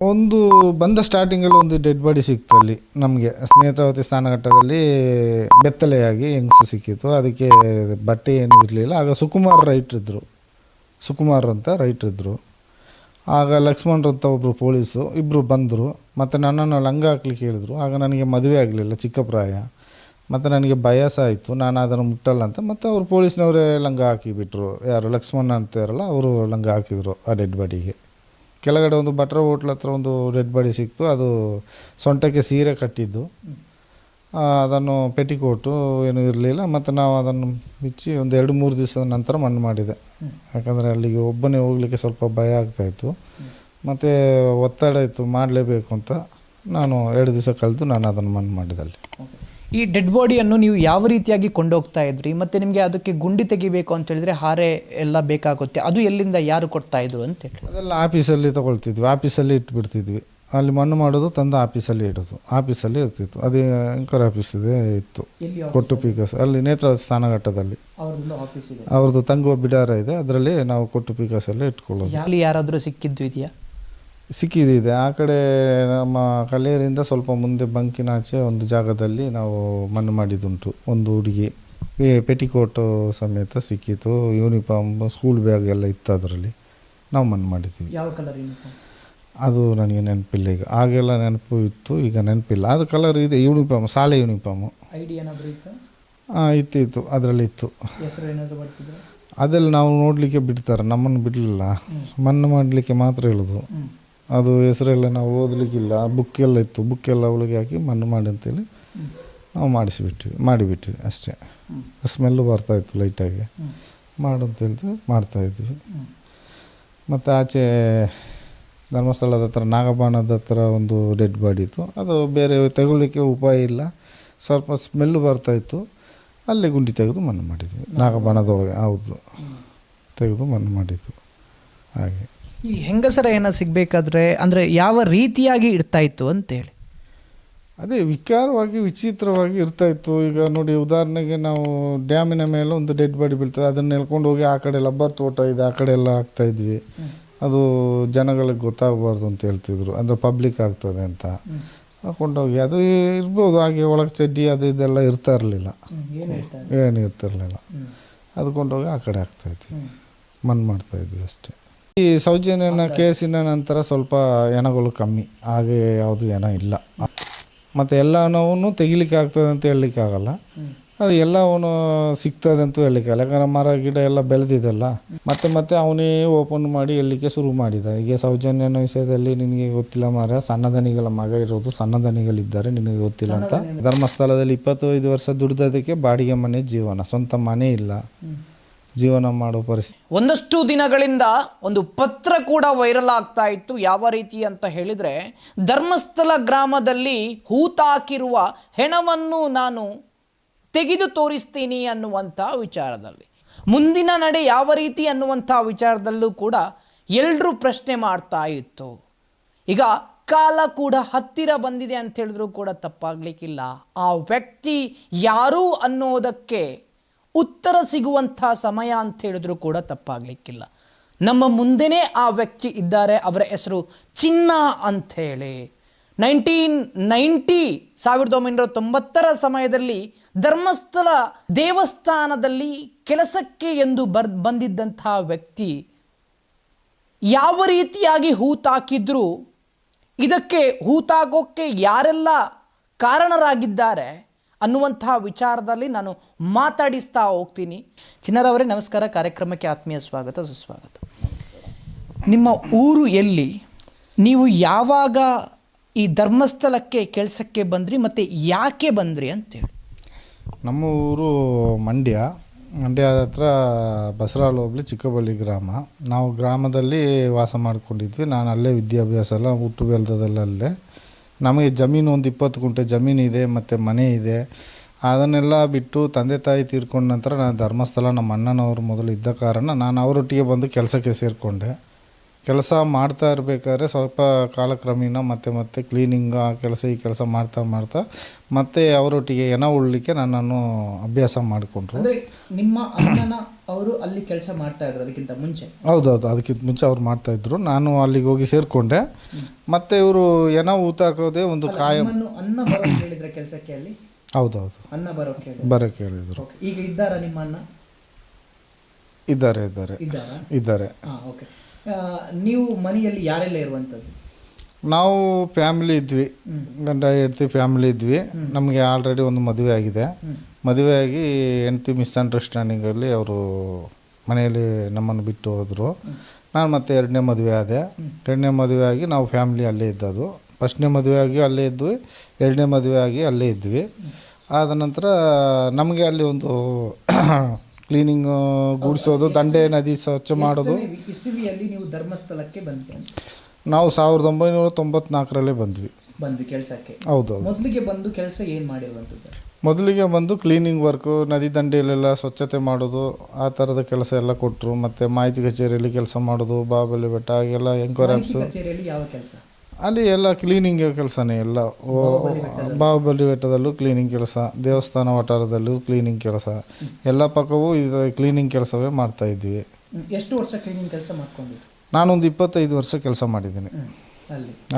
ಒಂದು ಬಂದ ಸ್ಟಾರ್ಟಿಂಗಲ್ಲಿ ಒಂದು ಡೆಡ್ ಬಾಡಿ ಸಿಕ್ತು ಅಲ್ಲಿ ನಮಗೆ ನೇತ್ರಾವತಿ ಸ್ನಾನಘಟ್ಟದಲ್ಲಿ ಬೆತ್ತಲೆಯಾಗಿ ಹೆಂಗಸು ಸಿಕ್ಕಿತ್ತು. ಅದಕ್ಕೆ ಬಟ್ಟೆ ಏನೂ ಇರಲಿಲ್ಲ. ಆಗ ಸುಕುಮಾರ್ ಅಂತ ರೈಟ್ರ್ ಇದ್ದರು. ಆಗ ಲಕ್ಷ್ಮಣರು ಅಂತ ಒಬ್ಬರು ಪೊಲೀಸು ಇಬ್ಬರು ಬಂದರು. ಮತ್ತು ನನ್ನನ್ನು ಲಂಗ ಹಾಕ್ಲಿಕ್ಕೆ ಹೇಳಿದರು. ಆಗ ನನಗೆ ಮದುವೆ ಆಗಲಿಲ್ಲ, ಚಿಕ್ಕ ಪ್ರಾಯ. ಮತ್ತು ನನಗೆ ಭಯ ಸಹ ಆಯಿತು, ನಾನು ಅದನ್ನು ಮುಟ್ಟಲ್ಲ ಅಂತ. ಮತ್ತು ಅವರು ಪೊಲೀಸ್ನವರೇ ಲಂಗ ಹಾಕಿಬಿಟ್ರು. ಯಾರು ಲಕ್ಷ್ಮಣ ಅಂತ ಇರಲ್ಲ, ಅವರು ಲಂಗ ಹಾಕಿದರು ಆ ಡೆಡ್ ಬಾಡಿಗೆ. ಕೆಳಗಡೆ ಒಂದು ಭಟ್ರ ಹೋಟ್ಲ್ ಹತ್ರ ಒಂದು ಡೆಡ್ ಬಾಡಿ ಸಿಕ್ತು. ಅದು ಸೊಂಟಕ್ಕೆ ಸೀರೆ ಕಟ್ಟಿದ್ದು. ಅದನ್ನು ಪೆಟಿಕೋಟು ಏನೂ ಇರಲಿಲ್ಲ. ಮತ್ತು ನಾವು ಅದನ್ನು ಬಿಚ್ಚಿ ಒಂದು 2-3 ದಿವಸದ ನಂತರ ಮಣ್ಣು ಮಾಡಿದೆ. ಯಾಕಂದರೆ ಅಲ್ಲಿಗೆ ಒಬ್ಬನೇ ಹೋಗಲಿಕ್ಕೆ ಸ್ವಲ್ಪ ಭಯ ಆಗ್ತಾಯಿತ್ತು. ಮತ್ತು ಒತ್ತಡ ಇತ್ತು, ಮಾಡಲೇಬೇಕು ಅಂತ. ನಾನು 2 ದಿವಸ ಕಳೆದು ನಾನು ಅದನ್ನು ಮಣ್ಣು ಮಾಡಿದೆ ಅಲ್ಲಿ. ಈ ಡೆಡ್ ಬಾಡಿಯನ್ನು ನೀವು ಯಾವ ರೀತಿಯಾಗಿ ಕೊಂಡೋಗ್ತಾ ಇದ್ರಿ? ಮತ್ತು ನಿಮಗೆ ಅದಕ್ಕೆ ಗುಂಡಿ ತೆಗಿಬೇಕು ಅಂತ ಹೇಳಿದ್ರೆ ಹಾರೆ ಎಲ್ಲ ಬೇಕಾಗುತ್ತೆ, ಅದು ಎಲ್ಲಿಂದ ಯಾರು ಕೊಡ್ತಾ ಇದ್ರು ಅಂತ ಹೇಳಿ? ಅದೆಲ್ಲ ಆಫೀಸಲ್ಲಿ ತೊಗೊಳ್ತಿದ್ವಿ, ಆಫೀಸಲ್ಲಿ ಇಟ್ಬಿಡ್ತಿದ್ವಿ. ಅಲ್ಲಿ ಮಣ್ಣು ಮಾಡೋದು ತಂದು ಆಫೀಸಲ್ಲಿ ಇಡೋದು, ಆಫೀಸಲ್ಲಿ ಇರ್ತಿತ್ತು. ಅದೇ ಅಂಕರ್ ಆಫೀಸ್ ಇದೆ ಇತ್ತು, ಕೊಟ್ಟು ಪೀಕಸ್ ಅಲ್ಲಿ ನೇತ್ರಾವತಿ ಸ್ನಾನಘಟ್ಟದಲ್ಲಿ ಅವ್ರದ್ದು ತಂಗುವ ಬಿಡಾರ ಇದೆ. ಅದರಲ್ಲಿ ನಾವು ಕೊಟ್ಟು ಪೀಕಸಲ್ಲೇ ಇಟ್ಕೊಳ್ಳೋದು. ಅಲ್ಲಿ ಯಾರಾದರೂ ಸಿಕ್ಕಿದ್ದು ಇದೆಯಾ? ಸಿಕ್ಕಿದೆ. ಆ ಕಡೆ ನಮ್ಮ ಕಲ್ಲೇರಿಂದ ಸ್ವಲ್ಪ ಮುಂದೆ ಬಂಕಿನಾಚೆ ಒಂದು ಜಾಗದಲ್ಲಿ ನಾವು ಮಣ್ಣು ಮಾಡಿದ್ದುಂಟು. ಒಂದು ಹುಡುಗಿ ಪೆಟಿಕೋಟು ಸಮೇತ ಸಿಕ್ಕಿತು, ಯೂನಿಫಾರ್ಮ್, ಸ್ಕೂಲ್ ಬ್ಯಾಗ್ ಎಲ್ಲ ಇತ್ತು. ಅದರಲ್ಲಿ ನಾವು ಮಣ್ಣು ಮಾಡಿದ್ದೀವಿ. ಯಾವ ಕಲರ್ ಯೂನಿಫಾರ್ಮ್? ಅದು ನನಗೆ ನೆನಪಿಲ್ಲ ಈಗ. ಆಗೆಲ್ಲ ನೆನಪು ಇತ್ತು, ಈಗ ನೆನಪಿಲ್ಲ. ಅದು ಕಲರ್ ಇದೆ, ಯೂನಿಫಾರ್ಮ್, ಶಾಲೆ ಯೂನಿಫಾರ್ಮು. ಐಡಿ ಏನಾದರೂ ಇತ್ತು? ಇತ್ತು, ಅದರಲ್ಲಿ ಇತ್ತು. ಹೆಸರು ಏನಾದರೂ ಬರ್ತಿದ್ರು? ಅದೆಲ್ಲ ನಾವು ನೋಡಲಿಕ್ಕೆ ಬಿಡ್ತಾರೆ, ನಮ್ಮನ್ನು ಬಿಡಲಿಲ್ಲ. ಮಣ್ಣು ಮಾಡಲಿಕ್ಕೆ ಮಾತ್ರ ಹೇಳೋದು. ಅದು ಹೆಸರೆಲ್ಲ ನಾವು ಓದಲಿಕ್ಕಿಲ್ಲ. ಬುಕ್ಕೆಲ್ಲ ಇತ್ತು, ಬುಕ್ಕೆಲ್ಲ ಅವಳಿಗೆ ಹಾಕಿ ಮಣ್ಣು ಮಾಡಿ ಅಂತೇಳಿ ನಾವು ಮಾಡಿಬಿಟ್ವಿ ಅಷ್ಟೇ. ಸ್ಮೆಲ್ಲು ಬರ್ತಾಯಿತ್ತು ಲೈಟಾಗಿ. ಮಾಡಂತ ಹೇಳ್ತೀವಿ, ಮಾಡ್ತಾಯಿದ್ವಿ. ಮತ್ತು ಆಚೆ ಧರ್ಮಸ್ಥಳದ ಹತ್ರ ನಾಗಬಾಣದ ಹತ್ರ ಒಂದು ಡೆಡ್ ಬಾಡಿ ಇತ್ತು. ಅದು ಬೇರೆ ತಗೊಳ್ಳಿಕ್ಕೆ ಉಪಾಯ ಇಲ್ಲ, ಸ್ವಲ್ಪ ಸ್ಮೆಲ್ಲು ಬರ್ತಾಯಿತ್ತು. ಅಲ್ಲೇ ಗುಂಡಿ ತೆಗೆದು ಮಣ್ಣು ಮಾಡಿದ್ವಿ. ನಾಗಬಾಣದೊಳಗೆ ಹೌದು, ತೆಗೆದು ಮಣ್ಣು ಮಾಡಿದ್ದು. ಹಾಗೆ ಈ ಹೆಂಗಸರ ಏನೋ ಸಿಗಬೇಕಾದ್ರೆ ಅಂದರೆ ಯಾವ ರೀತಿಯಾಗಿ ಇರ್ತಾಯಿತ್ತು ಅಂತೇಳಿ? ಅದೇ ವಿಕಾರವಾಗಿ, ವಿಚಿತ್ರವಾಗಿ ಇರ್ತಾಯಿತ್ತು. ಈಗ ನೋಡಿ, ಉದಾಹರಣೆಗೆ ನಾವು ಡ್ಯಾಮಿನ ಮೇಲೆ ಒಂದು ಡೆಡ್ ಬಾಡಿ ಬೀಳ್ತದೆ, ಅದನ್ನು ಎಳ್ಕೊಂಡು ಹೋಗಿ ಆ ಕಡೆ ರಬ್ಬರ್ ತೋಟ ಇದೆ, ಆ ಕಡೆ ಎಲ್ಲ ಹಾಕ್ತಾಯಿದ್ವಿ. ಅದು ಜನಗಳಿಗೆ ಗೊತ್ತಾಗಬಾರ್ದು ಅಂತ ಹೇಳ್ತಿದ್ರು, ಅಂದರೆ ಪಬ್ಲಿಕ್ ಆಗ್ತದೆ ಅಂತ ಹಾಕೊಂಡೋಗಿ. ಅದು ಇರ್ಬೋದು ಹಾಗೆ, ಒಳಗೆ ಚಡ್ಡಿ ಅದು ಇದೆಲ್ಲ ಇರ್ತಾ ಇರಲಿಲ್ಲ, ಏನು ಇರ್ತಿರಲಿಲ್ಲ. ಅದು ಕೊಂಡೋಗಿ ಆ ಕಡೆ ಹಾಕ್ತಾಯಿದ್ವಿ, ಮಣ್ಣು ಮಾಡ್ತಾಯಿದ್ವಿ ಅಷ್ಟೇ. ಈ ಸೌಜನ್ಯನ ಕೇಸಿನ ನಂತರ ಸ್ವಲ್ಪ ಹೆಣಗಳು ಕಮ್ಮಿ, ಹಾಗೆ ಯಾವುದು ಹೆಣ ಇಲ್ಲ. ಮತ್ತು ಎಲ್ಲವನ್ನೂ ತೆಗಿಲಿಕ್ಕೆ ಆಗ್ತದೆ ಅಂತ ಹೇಳಲಿಕ್ಕೆ ಆಗಲ್ಲ, ಅದು ಎಲ್ಲವೂ ಸಿಗ್ತದೆ ಅಂತ ಹೇಳಲಿಕ್ಕೆ ಆಗಲ್ಲ. ಯಾಕಂದರೆ ಮರ ಗಿಡ ಎಲ್ಲ ಬೆಳೆದಿದೆಲ್ಲ. ಮತ್ತೆ ಅವನೇ ಓಪನ್ ಮಾಡಿ ಹೇಳಲಿಕ್ಕೆ ಶುರು ಮಾಡಿದ. ಈಗ ಸೌಜನ್ಯನ ವಿಷಯದಲ್ಲಿ ನಿನಗೆ ಗೊತ್ತಿಲ್ಲ ಮಾರ, ಸಣ್ಣದನಿಗಳ ಮಗ ಇರೋದು, ಸಣ್ಣದನಿಗಳಿದ್ದಾರೆ, ನಿನಗೆ ಗೊತ್ತಿಲ್ಲ ಅಂತ. ಧರ್ಮಸ್ಥಳದಲ್ಲಿ 25 ವರ್ಷ ದುಡಿದೋದಕ್ಕೆ ಬಾಡಿಗೆ ಮನೆ ಜೀವನ, ಸ್ವಂತ ಮನೆ ಇಲ್ಲ, ಜೀವನ ಮಾಡೋ ಪರಿಸ್ಥಿತಿ. ಒಂದಷ್ಟು ದಿನಗಳಿಂದ ಒಂದು ಪತ್ರ ಕೂಡ ವೈರಲ್ ಆಗ್ತಾ ಇತ್ತು. ಯಾವ ರೀತಿ ಅಂತ ಹೇಳಿದರೆ, ಧರ್ಮಸ್ಥಳ ಗ್ರಾಮದಲ್ಲಿ ಹೂತಾಕಿರುವ ಹೆಣವನ್ನು ನಾನು ತೆಗೆದು ತೋರಿಸ್ತೀನಿ ಅನ್ನುವಂಥ ವಿಚಾರದಲ್ಲಿ, ಮುಂದಿನ ನಡೆ ಯಾವ ರೀತಿ ಅನ್ನುವಂಥ ವಿಚಾರದಲ್ಲೂ ಕೂಡ ಎಲ್ಲರೂ ಪ್ರಶ್ನೆ ಮಾಡ್ತಾ ಇತ್ತು. ಈಗ ಕಾಲ ಕೂಡ ಹತ್ತಿರ ಬಂದಿದೆ ಅಂತ ಹೇಳಿದ್ರು ಕೂಡ ತಪ್ಪಾಗಲಿಕ್ಕಿಲ್ಲ. ಆ ವ್ಯಕ್ತಿ ಯಾರು ಅನ್ನೋದಕ್ಕೆ ಉತ್ತರ ಸಿಗುವಂಥ ಸಮಯ ಅಂತ ಹೇಳಿದ್ರು ಕೂಡ ತಪ್ಪಾಗಲಿಕ್ಕಿಲ್ಲ. ನಮ್ಮ ಮುಂದೆನೇ ಆ ವ್ಯಕ್ತಿ ಇದ್ದಾರೆ. ಅವರ ಹೆಸರು ಚಿನ್ನ ಅಂಥೇಳಿ 1990 ಸಮಯದಲ್ಲಿ ಧರ್ಮಸ್ಥಳ ದೇವಸ್ಥಾನದಲ್ಲಿ ಕೆಲಸಕ್ಕೆ ಎಂದು ಬಂದಿದ್ದಂತಹ ವ್ಯಕ್ತಿ ಯಾವ ರೀತಿಯಾಗಿ ಹೂತಾಕಿದ್ರು, ಇದಕ್ಕೆ ಹೂತಾಕೋಕ್ಕೆ ಯಾರೆಲ್ಲ ಕಾರಣರಾಗಿದ್ದಾರೆ ಅನ್ನುವಂತಹ ವಿಚಾರದಲ್ಲಿ ನಾನು ಮಾತಾಡಿಸ್ತಾ ಹೋಗ್ತೀನಿ. ಚಿನ್ನರವರೇ ನಮಸ್ಕಾರ, ಕಾರ್ಯಕ್ರಮಕ್ಕೆ ಆತ್ಮೀಯ ಸ್ವಾಗತ, ಸುಸ್ವಾಗತ. ನಿಮ್ಮ ಊರು ಎಲ್ಲಿ? ನೀವು ಯಾವಾಗ ಈ ಧರ್ಮಸ್ಥಳಕ್ಕೆ ಕೆಲಸಕ್ಕೆ ಬಂದ್ರಿ ಮತ್ತು ಯಾಕೆ ಬಂದ್ರಿ ಅಂತೇಳಿ? ನಮ್ಮ ಊರು ಮಂಡ್ಯದ ಹತ್ರ ಬಸರಾಳ ಹೋಬಳಿ ಚಿಕ್ಕಬಳ್ಳಿ ಗ್ರಾಮ. ನಾವು ಗ್ರಾಮದಲ್ಲಿ ವಾಸ ಮಾಡಿಕೊಂಡಿದ್ವಿ. ನಾನು ಅಲ್ಲೇ ವಿದ್ಯಾಭ್ಯಾಸ ಎಲ್ಲ, ಹುಟ್ಟು ಬೆಳೆದದೆಲ್ಲ ಅಲ್ಲೇ. ನಮಗೆ ಜಮೀನು ಒಂದು 20 ಗುಂಟೆ ಜಮೀನಿದೆ, ಮತ್ತು ಮನೆ ಇದೆ. ಅದನ್ನೆಲ್ಲ ಬಿಟ್ಟು ತಂದೆ ತಾಯಿ ತೀರ್ಕೊಂಡ ನಂತರ ನಾನು ಧರ್ಮಸ್ಥಳ, ನಮ್ಮ ಅಣ್ಣನವರು ಮೊದಲು ಇದ್ದ ಕಾರಣ ನಾನು ಅವರೊಟ್ಟಿಗೆ ಬಂದು ಕೆಲಸಕ್ಕೆ ಸೇರಿಕೊಂಡೆ. ಕೆಲಸ ಮಾಡ್ತಾ ಇರಬೇಕಾದ್ರೆ ಸ್ವಲ್ಪ ಕಾಲಕ್ರಮೇಣ ಮತ್ತೆ ಕ್ಲೀನಿಂಗ್ ಆ ಕೆಲಸ ಈ ಕೆಲಸ ಮಾಡ್ತಾ ಮತ್ತೆ ಅವರೊಟ್ಟಿಗೆ ಹೆಣ ಉಳ್ಳಿಕ್ಕೆ ನನ್ನನ್ನು ಅಭ್ಯಾಸ ಮಾಡಿಕೊಂಡ್ರು. ನಿಮ್ಮ ಅಣ್ಣನ ಅವರು ಅಲ್ಲಿ ಕೆಲಸ ಮಾಡ್ತಾ ಇದ್ರು ಅದಕ್ಕಿಂತ ಮುಂಚೆ? ಹೌದೌದು, ಅದಕ್ಕಿಂತ ಮುಂಚೆ ಅವ್ರು ಮಾಡ್ತಾಯಿದ್ರು. ನಾನು ಅಲ್ಲಿಗೆ ಹೋಗಿ ಸೇರಿಕೊಂಡೆ. ಮತ್ತು ಇವರು ಏನೋ ಊತ ಹಾಕೋದೇ ಒಂದು ಕಾಯಂ. ಅನ್ನ ಬರೋಕೆ ಹೇಳಿದ್ರೆ ಕೆಲಸಕ್ಕೆ ಅಲ್ಲಿ? ಹೌದೌದು, ಅನ್ನ ಬರೋಕೆ ಹೇಳಿದರು. ಈಗ ಇದ್ದಾರಾ ನಿಮ್ಮ ಅನ್ನ? ಇದ್ದಾರೆ. ಓಕೆ. ನೀವು ಮನೆಯಲ್ಲಿ ಯಾರೆಲ್ಲ ಇರುವಂಥದ್ದು? ನಾವು ಫ್ಯಾಮಿಲಿ ಇದ್ವಿ, ಗಂಡ ಹೆಂಡತಿ ಫ್ಯಾಮಿಲಿ ಇದ್ವಿ. ನಮಗೆ ಆಲ್ರೆಡಿ ಒಂದು ಮದುವೆ ಆಗಿದೆ. ಮದುವೆಯಾಗಿ ಹೆಂಡತಿ ಮಿಸ್ಅಂಡರ್ಸ್ಟ್ಯಾಂಡಿಂಗಲ್ಲಿ ಅವರು ಮನೆಯಲ್ಲಿ ನಮ್ಮನ್ನು ಬಿಟ್ಟು ಹೋದರು. ನಾನು ಮತ್ತೆ ಎರಡನೇ ಮದುವೆ ಆದೆ. ಎರಡನೇ ಮದುವೆ ಆಗಿ ನಾವು ಫ್ಯಾಮಿಲಿ ಅಲ್ಲೇ ಇದ್ದದ್ದು. ಫಸ್ಟ್ನೇ ಮದುವೆ ಆಗಿ ಅಲ್ಲೇ ಇದ್ವಿ, ಎರಡನೇ ಮದುವೆ ಆಗಿ ಅಲ್ಲೇ ಇದ್ವಿ. ಆದ ನಂತರ ನಮಗೆ ಅಲ್ಲಿ ಒಂದು ಕ್ಲೀನಿಂಗ್ ಗುಡಿಸೋದು, ದಂಡೆ ನದಿ ಸ್ವಚ್ಛ ಮಾಡೋದು. ಇಸುವಿಯಲ್ಲಿ ನೀವು ಧರ್ಮಸ್ಥಳಕ್ಕೆ ಬಂದ್ರಿ? ನಾವು 1994 ಬಂದ್ವಿ ಕೆಲಸಕ್ಕೆ. ಹೌದು. ಮೊದಲಿಗೆ ಬಂದು ಕೆಲಸ ಏನು ಮಾಡಿರುವಂಥದ್ದು? ಮೊದಲಿಗೆ ಬಂದು ಕ್ಲೀನಿಂಗ್ ವರ್ಕು, ನದಿ ದಂಡೆಯಲ್ಲೆಲ್ಲ ಸ್ವಚ್ಛತೆ ಮಾಡೋದು, ಆ ಥರದ ಕೆಲಸ ಎಲ್ಲ ಕೊಟ್ಟರು. ಮತ್ತು ಮಾಹಿತಿ ಕಚೇರಿಯಲ್ಲಿ ಕೆಲಸ ಮಾಡೋದು, ಬಾಬಲಿ ಬೆಟ್ಟ ಹಾಗೆಲ್ಲ ಎಂಕ್ವೈರಿ ಆಫೀಸು. ಕಚೇರಿಯಲ್ಲಿ ಯಾವ ಕೆಲಸ? ಅಲ್ಲಿ ಎಲ್ಲ ಕ್ಲೀನಿಂಗ್ ಕೆಲಸನೇ ಎಲ್ಲ. ಬಾಹುಬಲಿ ಬೆಟ್ಟದಲ್ಲೂ ಕ್ಲೀನಿಂಗ್ ಕೆಲಸ, ದೇವಸ್ಥಾನ ವಠಾರದಲ್ಲೂ ಕ್ಲೀನಿಂಗ್ ಕೆಲಸ, ಎಲ್ಲ ಪಕ್ಕವೂ ಇದು ಕ್ಲೀನಿಂಗ್ ಕೆಲಸವೇ ಮಾಡ್ತಾಯಿದ್ವಿ. ಎಷ್ಟು ವರ್ಷ ಕ್ಲೀನಿಂಗ್ ಕೆಲಸ ಮಾಡ್ಕೊಂಡಿದ್ವಿ? ನಾನೊಂದು 25 ವರ್ಷ ಕೆಲಸ ಮಾಡಿದ್ದೀನಿ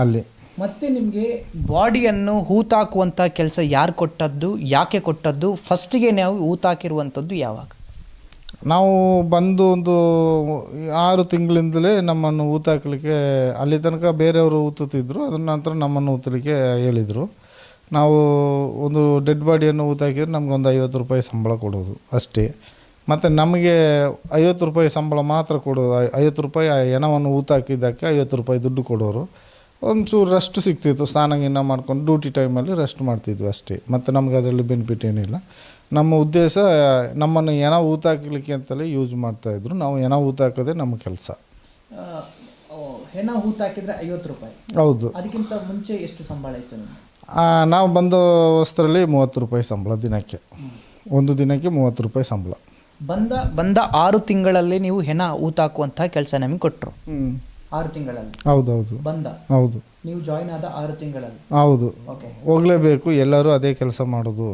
ಅಲ್ಲಿ. ಮತ್ತೆ ನಿಮಗೆ ಬಾಡಿಯನ್ನು ಹೂತಾಕುವಂಥ ಕೆಲಸ ಯಾರು ಕೊಟ್ಟದ್ದು, ಯಾಕೆ ಕೊಟ್ಟದ್ದು? ಫಸ್ಟಿಗೆ ನಾವು ಹೂತಾಕಿರುವಂಥದ್ದು ಯಾವಾಗ? ನಾವು ಬಂದು ಒಂದು 6 ತಿಂಗಳಿಂದಲೇ ನಮ್ಮನ್ನು ಊತಾಕಲಿಕ್ಕೆ, ಅಲ್ಲಿ ತನಕ ಬೇರೆಯವರು ಊತುತ್ತಿದ್ದರು. ಅದರ ನಂತರ ನಮ್ಮನ್ನು ಊತಲಿಕ್ಕೆ ಹೇಳಿದರು. ನಾವು ಒಂದು ಡೆಡ್ ಬಾಡಿಯನ್ನು ಊತಾಕಿದ್ರೆ ನಮಗೊಂದು 50 ರೂಪಾಯಿ ಸಂಬಳ ಕೊಡೋದು ಅಷ್ಟೇ. ಮತ್ತು ನಮಗೆ 50 ರೂಪಾಯಿ ಸಂಬಳ ಮಾತ್ರ ಕೊಡೋದು. 50 ರೂಪಾಯಿ ಹೆಣವನ್ನು ಊತಾಕಿದ್ದಕ್ಕೆ 50 ರೂಪಾಯಿ ದುಡ್ಡು ಕೊಡೋರು. ಒಂಚೂರು ರೆಸ್ಟ್ ಸಿಗ್ತಿತ್ತು, ಸ್ನಾನ ಗಿನ್ನ ಮಾಡ್ಕೊಂಡು ಡ್ಯೂಟಿ ಟೈಮಲ್ಲಿ ರೆಸ್ಟ್ ಮಾಡ್ತಿದ್ವಿ ಅಷ್ಟೇ. ಮತ್ತು ನಮಗೆ ಅದರಲ್ಲಿ ಬೆನಿಫಿಟ್ ಏನಿಲ್ಲ. ನಮ್ಮ ಉದ್ದೇಶ ನಮ್ಮನ್ನು ಹೆಣ ಊತಾಕಲಿಕ್ಕೆ ಅಂತಲೇ ಯೂಸ್ ಮಾಡ್ತಾಯಿದ್ರು. ನಾವು ಹೆಣ ಊತಾಕೋದೇ ನಮ್ಮ ಕೆಲಸ. ಹೆಣ ಹೂತಾಕಿದ್ರೆ 50 ರೂಪಾಯಿ? ಹೌದು. ಅದಕ್ಕಿಂತ ಮುಂಚೆ ಎಷ್ಟು ಸಂಬಳ ಇತ್ತು ನಿಮಗೆ? ನಾವು ಬಂದ ವಸ್ತ್ರಲ್ಲಿ 30 ರೂಪಾಯಿ ಸಂಬಳ ದಿನಕ್ಕೆ. ಒಂದು ದಿನಕ್ಕೆ 30 ರೂಪಾಯಿ ಸಂಬಳ. ಬಂದ 6 ತಿಂಗಳಲ್ಲಿ ನೀವು ಹೆಣ ಊತಾಕುವಂಥ ಕೆಲಸ ನಮಗೆ ಕೊಟ್ಟರು. 6 ತಿಂಗಳಲ್ಲಿ? ಹೌದೌದು. ಹೌದು. ನೀವು ಜಾಯಿನ್ ಆದ 6 ತಿಂಗಳಲ್ಲಿ? ಹೌದು. ಹೋಗಲೇಬೇಕು, ಎಲ್ಲರೂ ಅದೇ ಕೆಲಸ ಮಾಡೋದು,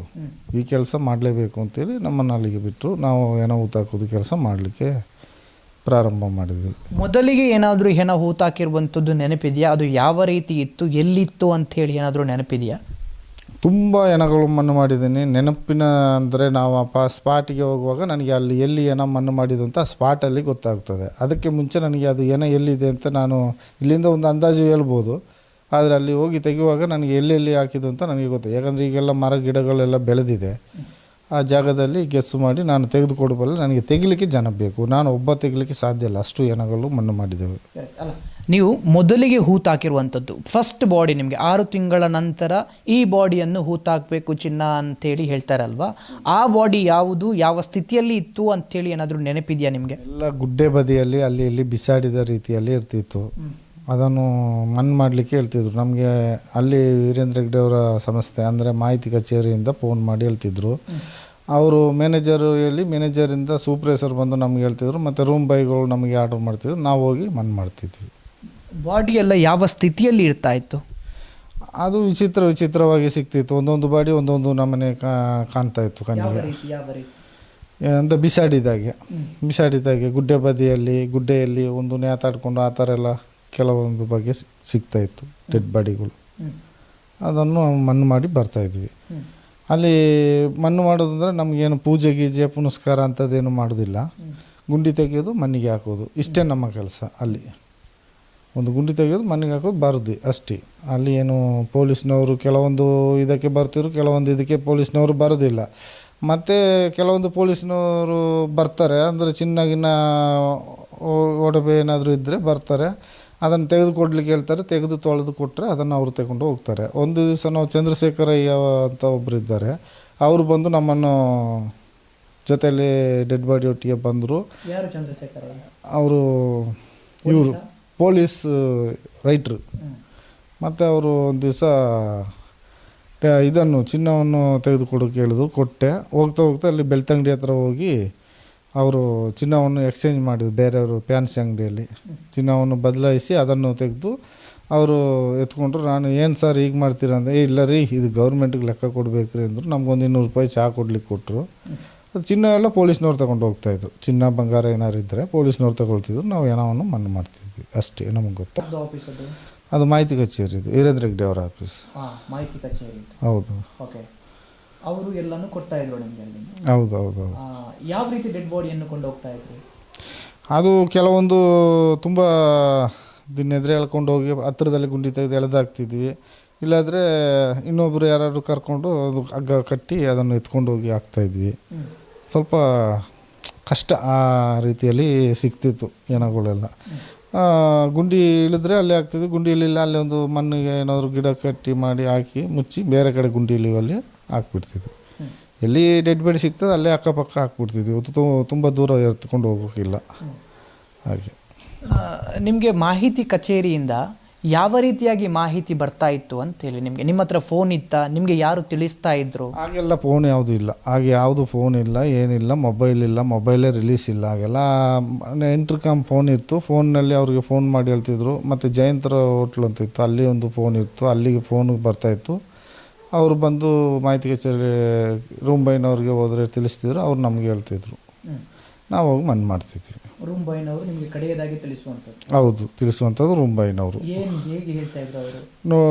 ಈ ಕೆಲಸ ಮಾಡಲೇಬೇಕು ಅಂತೇಳಿ ನಮ್ಮನ್ನು ಅಲ್ಲಿಗೆ ಬಿಟ್ಟು ನಾವು ಹೆಣ ಹೂತಾಕೋದು ಕೆಲಸ ಮಾಡಲಿಕ್ಕೆ ಪ್ರಾರಂಭ ಮಾಡಿದ್ವಿ. ಮೊದಲಿಗೆ ಏನಾದರೂ ಹೆಣ ಹೂತಾಕಿರುವಂಥದ್ದು ನೆನಪಿದೆಯಾ? ಅದು ಯಾವ ರೀತಿ ಇತ್ತು, ಎಲ್ಲಿತ್ತು ಅಂಥೇಳಿ ಏನಾದರೂ ನೆನಪಿದೆಯಾ? ತುಂಬ ಹೆಣಗಳು ಮಣ್ಣು ಮಾಡಿದ್ದೀನಿ. ನೆನಪಿನ ಅಂದರೆ ನಾವು ಸ್ಪಾಟಿಗೆ ಹೋಗುವಾಗ ನನಗೆ ಅಲ್ಲಿ ಎಲ್ಲಿ ಹೆಣ ಮಣ್ಣು ಮಾಡಿದ್ದು ಅಂತ ಸ್ಪಾಟಲ್ಲಿ ಗೊತ್ತಾಗ್ತದೆ. ಅದಕ್ಕೆ ಮುಂಚೆ ನನಗೆ ಅದು ಹೆಣ ಎಲ್ಲಿದೆ ಅಂತ ನಾನು ಇಲ್ಲಿಂದ ಒಂದು ಅಂದಾಜು ಹೇಳ್ಬೋದು. ಆದರೆ ಅಲ್ಲಿ ಹೋಗಿ ತೆಗೆಯುವಾಗ ನನಗೆ ಎಲ್ಲೆಲ್ಲಿ ಹಾಕಿದ್ದು ಅಂತ ನನಗೆ ಗೊತ್ತು. ಯಾಕಂದರೆ ಈಗೆಲ್ಲ ಮರ ಗಿಡಗಳೆಲ್ಲ ಬೆಳೆದಿದೆ. ಆ ಜಾಗದಲ್ಲಿ ಗೆಸ್ಸು ಮಾಡಿ ನಾನು ತೆಗೆದುಕೊಡಬಲ್ಲ. ನನಗೆ ತೆಗಿಲಿಕ್ಕೆ ಜನ ಬೇಕು, ನಾನು ಒಬ್ಬ ತೆಗಿಲಿಕ್ಕೆ ಸಾಧ್ಯ ಇಲ್ಲ, ಅಷ್ಟು ಹೆಣಗಳು ಮಣ್ಣು ಮಾಡಿದ್ದೇವೆ. ಅಲ್ಲ, ನೀವು ಮೊದಲಿಗೆ ಹೂತಾಕಿರುವಂಥದ್ದು ಫಸ್ಟ್ ಬಾಡಿ, ನಿಮಗೆ 6 ತಿಂಗಳ ನಂತರ ಈ ಬಾಡಿಯನ್ನು ಹೂತಾಕಬೇಕು ಚಿನ್ನ ಅಂತೇಳಿ ಹೇಳ್ತಾರಲ್ವಾ, ಆ ಬಾಡಿ ಯಾವುದು, ಯಾವ ಸ್ಥಿತಿಯಲ್ಲಿ ಇತ್ತು ಅಂಥೇಳಿ ಏನಾದರೂ ನೆನಪಿದೆಯಾ ನಿಮಗೆ? ಎಲ್ಲ ಗುಡ್ಡೆ ಬದಿಯಲ್ಲಿ ಅಲ್ಲಿ ಇಲ್ಲಿ ಬಿಸಾಡಿದ ರೀತಿಯಲ್ಲಿ ಇರ್ತಿತ್ತು. ಅದನ್ನು ಮಣ್ಣು ಮಾಡಲಿಕ್ಕೆ ಹೇಳ್ತಿದ್ರು ನಮಗೆ. ಅಲ್ಲಿ ವೀರೇಂದ್ರ ಹೆಗ್ಡೆ ಅವರ ಸಂಸ್ಥೆ ಅಂದರೆ ಮಾಹಿತಿ ಕಚೇರಿಯಿಂದ ಫೋನ್ ಮಾಡಿ ಹೇಳ್ತಿದ್ರು. ಅವರು ಮ್ಯಾನೇಜರು ಹೇಳಿ, ಮ್ಯಾನೇಜರಿಂದ ಸೂಪರ್ವೈಸರ್ ಬಂದು ನಮ್ಗೆ ಹೇಳ್ತಿದ್ರು. ಮತ್ತು ರೂಮ್ ಬಾಯ್ಗಳು ನಮಗೆ ಆರ್ಡರ್ ಮಾಡ್ತಿದ್ರು, ನಾವು ಹೋಗಿ ಮಣ್ಣು ಮಾಡ್ತಿದ್ವಿ. ಬಾಡಿ ಎಲ್ಲ ಯಾವ ಸ್ಥಿತಿಯಲ್ಲಿ ಇರ್ತಾ ಇತ್ತು? ಅದು ವಿಚಿತ್ರವಾಗಿ ಸಿಗ್ತಿತ್ತು. ಒಂದೊಂದು ಬಾಡಿ ಒಂದೊಂದು ನಮ್ಮನೆ ಕಾಣ್ತಾ ಇತ್ತು ಕಣ್ಣಿಗೆ. ಅಂತ ಬಿಸಾಡಿದಾಗೆ ಗುಡ್ಡೆ ಬದಿಯಲ್ಲಿ, ಗುಡ್ಡೆಯಲ್ಲಿ ಒಂದು ನೇತಾಡ್ಕೊಂಡು ಆ ಥರ ಎಲ್ಲ ಕೆಲವೊಂದು ಬಗ್ಗೆ ಸಿಗ್ತಾಯಿತ್ತು ಡೆಡ್ ಬಾಡಿಗಳು. ಅದನ್ನು ಮಣ್ಣು ಮಾಡಿ ಬರ್ತಾಯಿದ್ವಿ. ಅಲ್ಲಿ ಮಣ್ಣು ಮಾಡೋದಂದರೆ ನಮಗೇನು ಪೂಜೆ ಗೀಜೆ ಪುನಸ್ಕಾರ ಅಂಥದ್ದೇನು ಮಾಡೋದಿಲ್ಲ. ಗುಂಡಿ ತೆಗೆಯೋದು, ಮಣ್ಣಿಗೆ ಹಾಕೋದು, ಇಷ್ಟೇ ನಮ್ಮ ಕೆಲಸ. ಅಲ್ಲಿ ಒಂದು ಗುಂಡಿ ತೆಗೆಯೋದು, ಮಣ್ಣಿಗೆ ಹಾಕೋದು, ಬರೋದು ಅಷ್ಟೇ. ಅಲ್ಲಿ ಏನು ಪೊಲೀಸ್ನವರು ಕೆಲವೊಂದು ಇದಕ್ಕೆ ಬರ್ತಿದ್ರು, ಕೆಲವೊಂದು ಇದಕ್ಕೆ ಪೊಲೀಸ್ನವರು ಬರೋದಿಲ್ಲ. ಮತ್ತು ಕೆಲವೊಂದು ಪೊಲೀಸ್ನವರು ಬರ್ತಾರೆ, ಅಂದರೆ ಚಿನ್ನಗಿನ್ನ ಒಡವೆ ಏನಾದರೂ ಇದ್ದರೆ ಬರ್ತಾರೆ, ಅದನ್ನು ತೆಗೆದುಕೊಡ್ಲಿಕ್ಕೆ ಹೇಳ್ತಾರೆ. ತೆಗೆದು ತೊಳೆದು ಕೊಟ್ಟರೆ ಅದನ್ನು ಅವರು ತಗೊಂಡು ಹೋಗ್ತಾರೆ. ಒಂದು ದಿವಸ ನಾವು ಚಂದ್ರಶೇಖರಯ್ಯ ಅಂತ ಒಬ್ಬರು ಇದ್ದಾರೆ, ಅವರು ಬಂದು ನಮ್ಮನ್ನು ಜೊತೆಯಲ್ಲಿ ಡೆಡ್ ಬಾಡಿ ಒಟ್ಟಿಗೆ ಬಂದರು. ಯಾರು ಚಂದ್ರಶೇಖರಯ್ಯ? ಅವರು ಇವರು ಪೊಲೀಸ್ ರೈಟ್ರು. ಮತ್ತು ಅವರು ಒಂದು ದಿವಸ ಇದನ್ನು ಚಿನ್ನವನ್ನು ತೆಗೆದುಕೊಡೋಕೆ ಹೇಳಿದ್ರು. ಕೊಟ್ಟೆ. ಹೋಗ್ತಾ ಅಲ್ಲಿ ಬೆಳ್ತಂಗಡಿ ಹತ್ರ ಹೋಗಿ ಅವರು ಚಿನ್ನವನ್ನು ಎಕ್ಸ್ಚೇಂಜ್ ಮಾಡಿದ್ರು. ಬೇರೆಯವರು ಫ್ಯಾನ್ಸಿ ಅಂಗಡಿಯಲ್ಲಿ ಚಿನ್ನವನ್ನು ಬದಲಾಯಿಸಿ ಅದನ್ನು ತೆಗೆದು ಅವರು ಎತ್ಕೊಂಡ್ರು. ನಾನು ಏನು ಸರ್ ಹೀಗೆ ಮಾಡ್ತೀರ ಅಂದರೆ, ಇಲ್ಲ ರೀ, ಇದು ಗೌರ್ಮೆಂಟಿಗೆ ಲೆಕ್ಕ ಕೊಡಬೇಕು ರೀ ಅಂದರು. ನಮಗೊಂದು 200 ರೂಪಾಯಿ ಚಹಾ ಕೊಡ್ಲಿಕ್ಕೆ ಕೊಟ್ಟರು. ಅದು ಚಿನ್ನ ಎಲ್ಲ ಪೊಲೀಸ್ನವ್ರು ತಗೊಂಡು ಹೋಗ್ತಾಯಿದ್ರು. ಚಿನ್ನ ಬಂಗಾರ ಏನಾರು ಇದ್ದರೆ ಪೊಲೀಸ್ನವ್ರು ತಗೊಳ್ತಿದ್ರು, ನಾವು ಹೆಣವನ್ನು ಮಣ್ಣು ಮಾಡ್ತಿದ್ವಿ ಅಷ್ಟೇ. ನಮಗೆ ಗೊತ್ತು. ಆಫೀಸ್ ಅದು ಮಾಹಿತಿ ಕಚೇರಿ, ಇದು ವೀರೇಂದ್ರ ಹೆಗ್ಡೆ ಅವರ ಆಫೀಸ್. ಮಾಹಿತಿ ಕಚೇರಿ. ಹೌದು. ಓಕೆ. ಅವರು ಎಲ್ಲನೂ ಕೊಡ್ತಾ ಇದ್ರು ನಿಮಗೆ? ಹೌದು ಹೌದು ಹೌದು. ಯಾವ ರೀತಿ ಡೆಡ್ ಬಾಡಿಯನ್ನು ಕೊಂಡು ಹೋಗ್ತಾ ಇದ್ರು? ಅದು ಕೆಲವೊಂದು ತುಂಬ ದಿನ ಎಳ್ಕೊಂಡು ಹೋಗಿ ಹತ್ತಿರದಲ್ಲಿ ಗುಂಡಿ ತೆಗೆದು ಎಳೆದಾಕ್ತಿದ್ವಿ. ಇಲ್ಲಾಂದರೆ ಇನ್ನೊಬ್ಬರು ಯಾರಾದ್ರು ಕರ್ಕೊಂಡು ಅದು ಹಗ್ಗ ಕಟ್ಟಿ ಅದನ್ನು ಎತ್ಕೊಂಡು ಹೋಗಿ ಹಾಕ್ತಾಯಿದ್ವಿ. ಸ್ವಲ್ಪ ಕಷ್ಟ ಆ ರೀತಿಯಲ್ಲಿ ಸಿಗ್ತಿತ್ತು ಹೆಣಗಳೆಲ್ಲ. ಗುಂಡಿ ಇಳಿದ್ರೆ ಅಲ್ಲೇ ಆಗ್ತಿದ್ವಿ, ಗುಂಡಿ ಇಳಿಲ್ಲ ಅಲ್ಲೇ ಒಂದು ಮಣ್ಣಿಗೆ ಏನಾದರೂ ಗಿಡ ಕಟ್ಟಿ ಮಾಡಿ ಹಾಕಿ ಮುಚ್ಚಿ ಬೇರೆ ಕಡೆ ಗುಂಡಿ ಇಳಿಯುವಲ್ಲಿ ಹಾಕ್ಬಿಡ್ತಿದ್ವಿ. ಎಲ್ಲಿ ಡೆಡ್ ಬಾಡಿ ಸಿಗ್ತದೆ ಅಲ್ಲೇ ಅಕ್ಕಪಕ್ಕ ಹಾಕ್ಬಿಡ್ತಿದ್ವಿ. ತುಂಬ ದೂರ ಎತ್ಕೊಂಡು ಹೋಗೋಕ್ಕಿಲ್ಲ. ಹಾಗೆ ನಿಮಗೆ ಮಾಹಿತಿ ಕಚೇರಿಯಿಂದ ಯಾವ ರೀತಿಯಾಗಿ ಮಾಹಿತಿ ಬರ್ತಾ ಇತ್ತು ಅಂತೇಳಿ ನಿಮಗೆ? ನಿಮ್ಮ ಹತ್ರ ಫೋನ್ ಇತ್ತಾ? ನಿಮಗೆ ಯಾರು ತಿಳಿಸ್ತಾ ಇದ್ರು? ಹಾಗೆಲ್ಲ ಫೋನ್ ಯಾವುದೂ ಇಲ್ಲ, ಹಾಗೆ ಯಾವುದು ಫೋನ್ ಇಲ್ಲ, ಏನಿಲ್ಲ, ಮೊಬೈಲ್ ಇಲ್ಲ, ಮೊಬೈಲೇ ರಿಲೀಸ್ ಇಲ್ಲ. ಹಾಗೆಲ್ಲ ಇಂಟರ್ಕಾಮ್ ಫೋನ್ ಇತ್ತು, ಫೋನ್ನಲ್ಲಿ ಅವ್ರಿಗೆ ಫೋನ್ ಮಾಡಿ ಹೇಳ್ತಿದ್ರು. ಮತ್ತು ಜಯಂತರ ಹೋಟ್ಲು ಅಂತ ಇತ್ತು, ಅಲ್ಲಿ ಒಂದು ಫೋನ್ ಇತ್ತು, ಅಲ್ಲಿಗೆ ಫೋನಿಗೆ ಬರ್ತಾಯಿತ್ತು. ಅವರು ಬಂದು ಮಾಹಿತಿ ಕಚೇರಿ ರೂಮ್ ಬೈನವ್ರಿಗೆ ಹೋದರೆ ತಿಳಿಸ್ತಿದ್ರು, ಅವ್ರು ನಮಗೆ ಹೇಳ್ತಿದ್ರು, ನಾವು ಹೋಗಿ ಮಣ್ಣು ಮಾಡ್ತಿದ್ವಿ. ರೂಮ್ ಬಾಯ್ನವರು ನಿಮಗೆ ಕಡೆಯದಾಗಿ ತಿಳಿಸುವಂಥದ್ದು? ಹೌದು, ತಿಳಿಸುವಂಥದ್ದು ರೂಮ್ ಬಾಯ್ನವರು. ಹೇಗೆ ಹೇಳ್ತಾ ಇದ್ರು ಅವರು?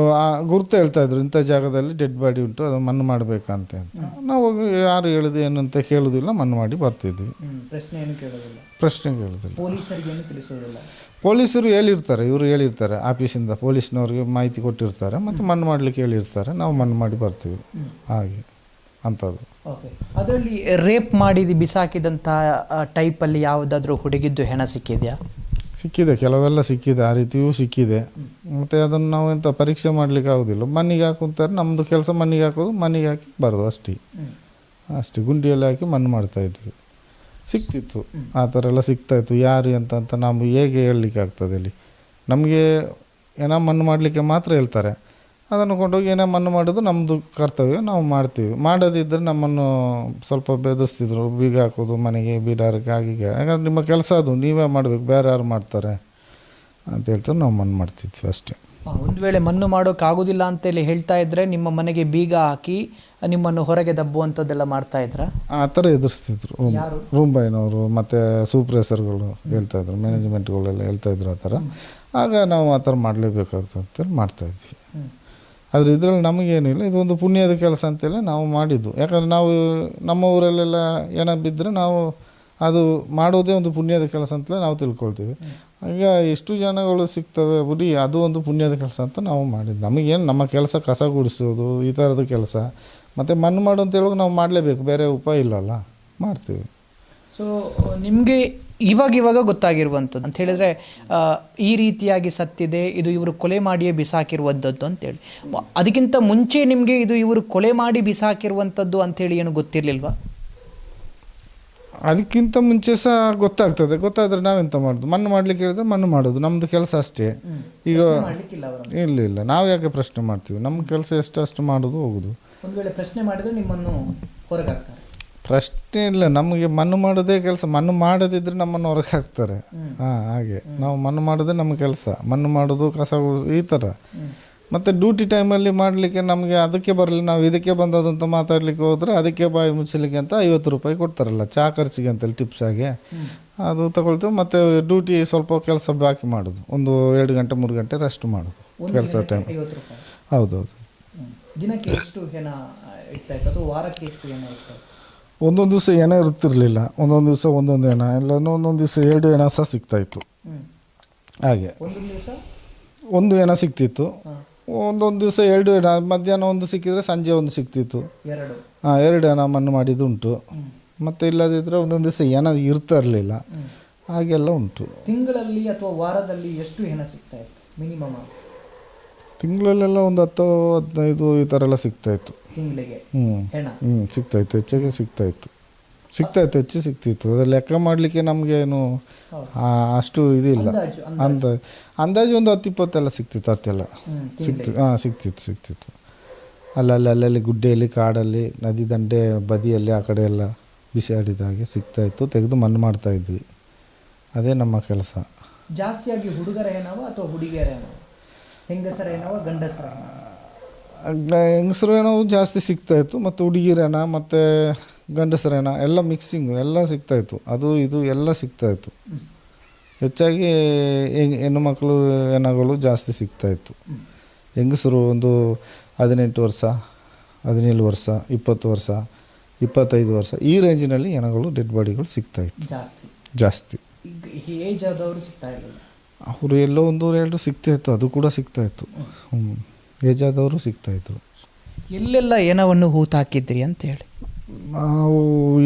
ಗುರುತು ಹೇಳ್ತಾಯಿದ್ರು, ಇಂಥ ಜಾಗದಲ್ಲಿ ಡೆಡ್ ಬಾಡಿ ಉಂಟು, ಅದನ್ನು ಮಣ್ಣು ಮಾಡಬೇಕಂತ ಅಂತ. ನಾವು ಹೋಗಿ ಯಾರು ಹೇಳಿದೆ ಏನಂತ ಕೇಳೋದಿಲ್ಲ, ಮಣ್ಣು ಮಾಡಿ ಬರ್ತಿದ್ವಿ. ಪ್ರಶ್ನೆ ಏನು ಕೇಳೋದಿಲ್ಲ? ಪ್ರಶ್ನೆ ಕೇಳೋದಿಲ್ಲ. ಪೊಲೀಸರಿಗೆ ಏನು ತಿಳಿಸೋದಿಲ್ಲ? ಪೊಲೀಸರು ಹೇಳಿರ್ತಾರೆ, ಇವರು ಹೇಳಿರ್ತಾರೆ, ಆಫೀಸಿಂದ ಪೊಲೀಸ್ನವ್ರಿಗೆ ಮಾಹಿತಿ ಕೊಟ್ಟಿರ್ತಾರೆ, ಮತ್ತು ಮಣ್ಣು ಮಾಡಲಿಕ್ಕೆ ಹೇಳಿರ್ತಾರೆ, ನಾವು ಮಣ್ಣು ಮಾಡಿ ಬರ್ತೀವಿ. ಹಾಗೆ ಅಂಥದ್ದು. ಓಕೆ. ಅದರಲ್ಲಿ ರೇಪ್ ಮಾಡಿ ಬಿಸಾಕಿದಂಥ ಟೈಪಲ್ಲಿ ಯಾವುದಾದ್ರೂ ಹುಡುಗಿದ್ದು ಹೆಣ ಸಿಕ್ಕಿದೆಯಾ? ಸಿಕ್ಕಿದೆ, ಕೆಲವೆಲ್ಲ ಸಿಕ್ಕಿದೆ, ಆ ರೀತಿಯೂ ಸಿಕ್ಕಿದೆ. ಮತ್ತು ಅದನ್ನು ನಾವು ಎಂಥ ಪರೀಕ್ಷೆ ಮಾಡಲಿಕ್ಕೆ ಆಗೋದಿಲ್ಲ. ಮಣ್ಣಿಗೆ ಹಾಕುತ್ತಾರೆ, ನಮ್ಮದು ಕೆಲಸ ಮಣ್ಣಿಗೆ ಹಾಕೋದು, ಮಣ್ಣಿಗೆ ಹಾಕಿ ಬರೋದು ಅಷ್ಟೇ. ಗುಂಡಿಯಲ್ಲಿ ಹಾಕಿ ಮಣ್ಣು ಮಾಡ್ತಾಯಿದ್ವಿ. ಸಿಕ್ತಿತ್ತು, ಆ ಥರ ಎಲ್ಲ ಸಿಗ್ತಾಯಿತ್ತು. ಯಾರು ಅಂತ ನಾವು ಹೇಗೆ ಹೇಳಲಿಕ್ಕೆ ಆಗ್ತದೆ? ಇಲ್ಲಿ ನಮಗೆ ಏನೋ ಮಣ್ಣು ಮಾಡಲಿಕ್ಕೆ ಮಾತ್ರ ಹೇಳ್ತಾರೆ. ಅದನ್ನು ಕೊಂಡೋಗಿ ಏನೋ ಮಣ್ಣು ಮಾಡೋದು ನಮ್ಮದು ಕರ್ತವ್ಯ, ನಾವು ಮಾಡ್ತೀವಿ. ಮಾಡೋದಿದ್ದರೆ ನಮ್ಮನ್ನು ಸ್ವಲ್ಪ ಬೆದರಿಸ್ತಿದ್ರು, ಬೀಗ ಹಾಕೋದು ಮನೆಗೆ, ಬೀಡಾರಕ್ಕೆ, ಹಾಗೆ. ಯಾಕಂದ್ರೆ ನಿಮ್ಮ ಕೆಲಸ ಅದು, ನೀವೇ ಮಾಡಬೇಕು, ಬೇರೆ ಯಾರು ಮಾಡ್ತಾರೆ ಅಂತ ಹೇಳ್ತಾರೆ. ನಾವು ಮಣ್ಣು ಮಾಡ್ತಿದ್ವಿ ಅಷ್ಟೇ. ಒಂದು ವೇಳೆ ಮಣ್ಣು ಮಾಡೋಕ್ಕಾಗೋದಿಲ್ಲ ಅಂತೇಳಿ ಹೇಳ್ತಾ ಇದ್ದರೆ ನಿಮ್ಮ ಮನೆಗೆ ಬೀಗ ಹಾಕಿ ನಿಮ್ಮನ್ನು ಹೊರಗೆ ದಬ್ಬುವಂಥದ್ದೆಲ್ಲ ಮಾಡ್ತಾ ಇದ್ರ? ಆ ಥರ ಎದುರಿಸ್ತಿದ್ರು ರೂಮ್ ಬಾಯ್ನವರು, ಮತ್ತು ಸೂಪರ್ವೈಸರ್ಗಳು ಹೇಳ್ತಾಯಿದ್ರು, ಮ್ಯಾನೇಜ್ಮೆಂಟ್ಗಳೆಲ್ಲ ಹೇಳ್ತಾಯಿದ್ರು ಆ ಥರ. ಆಗ ನಾವು ಆ ಥರ ಮಾಡಲೇಬೇಕಾಗ್ತದೆ ಅಂತೇಳಿ ಮಾಡ್ತಾಯಿದ್ವಿ. ಆದರೆ ಇದರಲ್ಲಿ ನಮಗೇನಿಲ್ಲ, ಇದೊಂದು ಪುಣ್ಯದ ಕೆಲಸ ಅಂತೇಳಿ ನಾವು ಮಾಡಿದ್ದು. ಯಾಕಂದರೆ ನಾವು ನಮ್ಮ ಊರಲ್ಲೆಲ್ಲ ಏನ ಬಿದ್ದರೆ ನಾವು ಅದು ಮಾಡೋದೇ ಒಂದು ಪುಣ್ಯದ ಕೆಲಸ ಅಂತಲೇ ನಾವು ತಿಳ್ಕೊಳ್ತೀವಿ. ಈಗ ಎಷ್ಟು ಜನಗಳು ಸಿಗ್ತವೆ ಬಿಡಿ, ಅದು ಒಂದು ಪುಣ್ಯದ ಕೆಲಸ ಅಂತ ನಾವು ಮಾಡಿದ್ದು. ನಮಗೇನು ನಮ್ಮ ಕೆಲಸ ಕಸ ಗುಡಿಸೋದು ಈ ಥರದ ಕೆಲಸ, ಮತ್ತು ಮಣ್ಣು ಮಾಡು ಅಂತ ಹೇಳುವಾಗ ನಾವು ಮಾಡಲೇಬೇಕು, ಬೇರೆ ಉಪಾಯ ಇಲ್ಲಲ್ಲ, ಮಾಡ್ತೀವಿ. ಸೊ ನಿಮಗೆ ಇವಾಗ ಗೊತ್ತಾಗಿರುವಂಥದ್ದು ಅಂತ ಹೇಳಿದರೆ ಈ ರೀತಿಯಾಗಿ ಸತ್ತಿದೆ, ಇದು ಇವರು ಕೊಲೆ ಮಾಡಿಯೇ ಬಿಸಾಕಿರುವಂಥದ್ದು ಅಂತೇಳಿ. ಅದಕ್ಕಿಂತ ಮುಂಚೆ ನಿಮಗೆ ಇದು ಇವರು ಕೊಲೆ ಮಾಡಿ ಬಿಸಾಕಿರುವಂಥದ್ದು ಅಂಥೇಳಿ ಏನು ಗೊತ್ತಿರಲಿಲ್ವಾ? ಅದಕ್ಕಿಂತ ಮುಂಚೆ ಸಹ ಗೊತ್ತಾಗ್ತದೆ. ಗೊತ್ತಾದರೆ ನಾವೆಂತ ಮಾಡೋದು? ಮಣ್ಣು ಮಾಡಲಿಕ್ಕೆ ಹೇಳಿದ್ರೆ ಮಣ್ಣು ಮಾಡೋದು, ನಮ್ಮದು ಕೆಲಸ ಅಷ್ಟೇ. ಈಗ ಇಲ್ಲ, ನಾವು ಯಾಕೆ ಪ್ರಶ್ನೆ ಮಾಡ್ತೀವಿ? ನಮ್ಮ ಕೆಲಸ ಎಷ್ಟಷ್ಟು ಮಾಡೋದು, ಹೋಗೋದು. ಒಂದು ವೇಳೆ ಪ್ರಶ್ನೆ ಮಾಡಿದರೆ ನಿಮ್ಮನ್ನು ಹೊರಗೆ ಹಾಕ್ತಾರೆ? ಪ್ರಶ್ನೆ ಇಲ್ಲ, ನಮಗೆ ಮಣ್ಣು ಮಾಡೋದೇ ಕೆಲಸ. ಮಣ್ಣು ಮಾಡದಿದ್ದರೆ ನಮ್ಮನ್ನು ಹೊರಗೆ ಹಾಕ್ತಾರೆ. ಹಾಗೆ ನಾವು ಮಣ್ಣು ಮಾಡೋದೇ ನಮ್ಮ ಕೆಲಸ, ಮಣ್ಣು ಮಾಡೋದು, ಕಸ ಈ ಥರ. ಮತ್ತು ಡ್ಯೂಟಿ ಟೈಮಲ್ಲಿ ಮಾಡಲಿಕ್ಕೆ ನಮಗೆ ಅದಕ್ಕೆ ಬರಲಿ, ನಾವು ಇದಕ್ಕೆ ಬಂದದ್ದು ಅಂತ ಮಾತಾಡಲಿಕ್ಕೆ ಹೋದರೆ ಅದಕ್ಕೆ ಬಾಯಿ ಮುಚ್ಚಲಿಕ್ಕೆ ಅಂತ 50 ರೂಪಾಯಿ ಕೊಡ್ತಾರಲ್ಲ, ಚಹಾ ಖರ್ಚಿಗೆ ಅಂತೇಳಿ ಟಿಪ್ಸ್ ಆಗಿ ಅದು ತಗೊಳ್ತೀವಿ. ಮತ್ತು ಡ್ಯೂಟಿ ಸ್ವಲ್ಪ ಕೆಲಸ ಬಾಕಿ ಮಾಡೋದು, ಒಂದು 2 ಗಂಟೆ 3 ಗಂಟೆ ರೆಸ್ಟ್ ಮಾಡೋದು ಕೆಲಸ ಟೈಮ್. ಹೌದೌದು. ದಿನಕ್ಕೆ ಎಷ್ಟು ಹೆಣ ಇರ್ತಾಯಿತ್ತು ಅಥವಾ ವಾರಕ್ಕೆ ಎಷ್ಟು ಹೆಣ ಇರ್ತಾಯಿತ್ತು? ಒಂದೊಂದು ದಿವಸ ಹೆಣ ಇರ್ತಿರ್ಲಿಲ್ಲ, ಒಂದೊಂದು ದಿವಸ ಒಂದೊಂದು ಹೆಣ, ಎಲ್ಲನೂ ಒಂದೊಂದು ದಿವಸ 2 ಹೆಣ ಸಹ ಸಿಗ್ತಾಯಿತ್ತು. ಹಾಗೆ ಒಂದು ಹೆಣ ಸಿಗ್ತಿತ್ತು, ಒಂದೊಂದು ದಿವಸ 2 ಹೆಣ. ಮಧ್ಯಾಹ್ನ ಒಂದು ಸಿಕ್ಕಿದರೆ ಸಂಜೆ ಒಂದು ಸಿಗ್ತಿತ್ತು. 2 ಹೆಣ ಮಣ್ಣು ಮಾಡಿದ್ದು ಉಂಟು. ಮತ್ತು ಇಲ್ಲದಿದ್ದರೆ ಒಂದೊಂದು ದಿವಸ ಹೆಣ ಇರ್ತಾ ಇರಲಿಲ್ಲ, ಹಾಗೆಲ್ಲ ಉಂಟು. ತಿಂಗಳಲ್ಲಿ ಅಥವಾ ವಾರದಲ್ಲಿ ಎಷ್ಟು ಹೆಣ ಸಿಗ್ತಾಯಿತ್ತು ಮಿನಿಮಮ್? ತಿಂಗಳಲ್ಲೆಲ್ಲ ಒಂದು 10-15 ಈ ಥರ ಎಲ್ಲ ಸಿಗ್ತಾಯಿತ್ತು ತಿಂಗಳಿಗೆ. ಸಿಗ್ತಾಯಿತ್ತು, ಹೆಚ್ಚಿಗೆ ಸಿಗ್ತಾಯಿತ್ತು, ಹೆಚ್ಚು ಸಿಗ್ತಿತ್ತು. ಅದು ಲೆಕ್ಕ ಮಾಡಲಿಕ್ಕೆ ನಮಗೇನು ಅಷ್ಟು ಇದಿಲ್ಲ. ಅಂದಾಜು ಒಂದು 10-20 ಎಲ್ಲ ಸಿಗ್ತಿತ್ತು, ಹತ್ತೆಲ್ಲ ಸಿಗ್ತಿತ್ತು. ಅಲ್ಲಲ್ಲಿ ಗುಡ್ಡೆಯಲ್ಲಿ, ಕಾಡಲ್ಲಿ, ನದಿ ದಂಡೆ ಬದಿಯಲ್ಲಿ ಆ ಕಡೆ ಎಲ್ಲ ಬಿಸಾಡಿದ ಹಾಗೆ ಸಿಗ್ತಾಯಿತ್ತು. ತೆಗೆದು ಮಣ್ಣು ಮಾಡ್ತಾಯಿದ್ವಿ, ಅದೇ ನಮ್ಮ ಕೆಲಸ. ಜಾಸ್ತಿಯಾಗಿ ಹುಡುಗರ ಏನವ ಅಥವಾ ಹುಡುಗಿಯರ ಏನವ? ಹೆಂಗಸರ ಏನವ ಗಂಡಸರ? ಹೆಂಗಸರು ಏನೋ ಜಾಸ್ತಿ ಸಿಗ್ತಾಯಿತ್ತು, ಮತ್ತು ಹುಡುಗಿರೇನ, ಮತ್ತು ಗಂಡಸರ ಹೆಣ ಎಲ್ಲ ಮಿಕ್ಸಿಂಗು ಎಲ್ಲ ಸಿಗ್ತಾಯಿತ್ತು, ಅದು ಇದು ಎಲ್ಲ ಸಿಗ್ತಾಯಿತ್ತು. ಹೆಚ್ಚಾಗಿ ಹೆಣ್ಣು ಮಕ್ಕಳು ಹೆಣಗಳು ಜಾಸ್ತಿ ಸಿಗ್ತಾಯಿತ್ತು. ಹೆಂಗಸರು ಒಂದು 18 ವರ್ಷ, 17 ವರ್ಷ, 20 ವರ್ಷ, 25 ವರ್ಷ ಈ ರೇಂಜಿನಲ್ಲಿ ಹೆಣಗಳು ಡೆಡ್ ಬಾಡಿಗಳು ಸಿಗ್ತಾಯಿತ್ತು ಜಾಸ್ತಿ. ಏಜ್ ಆದವರು ಸಿಗ್ತಾ ಇಲ್ಲ, ಅವರು ಎಲ್ಲೋ 1-2 ಸಿಗ್ತಾಯಿತ್ತು, ಅದು ಕೂಡ ಸಿಗ್ತಾಯಿತ್ತು. ಏಜ್ ಆದವರು ಸಿಗ್ತಾಯಿದ್ರು. ಎಲ್ಲೆಲ್ಲ ಹೆಣವನ್ನು ಹೂತಾಕಿದ್ರಿ ಅಂತ ಹೇಳಿ? ನಾವು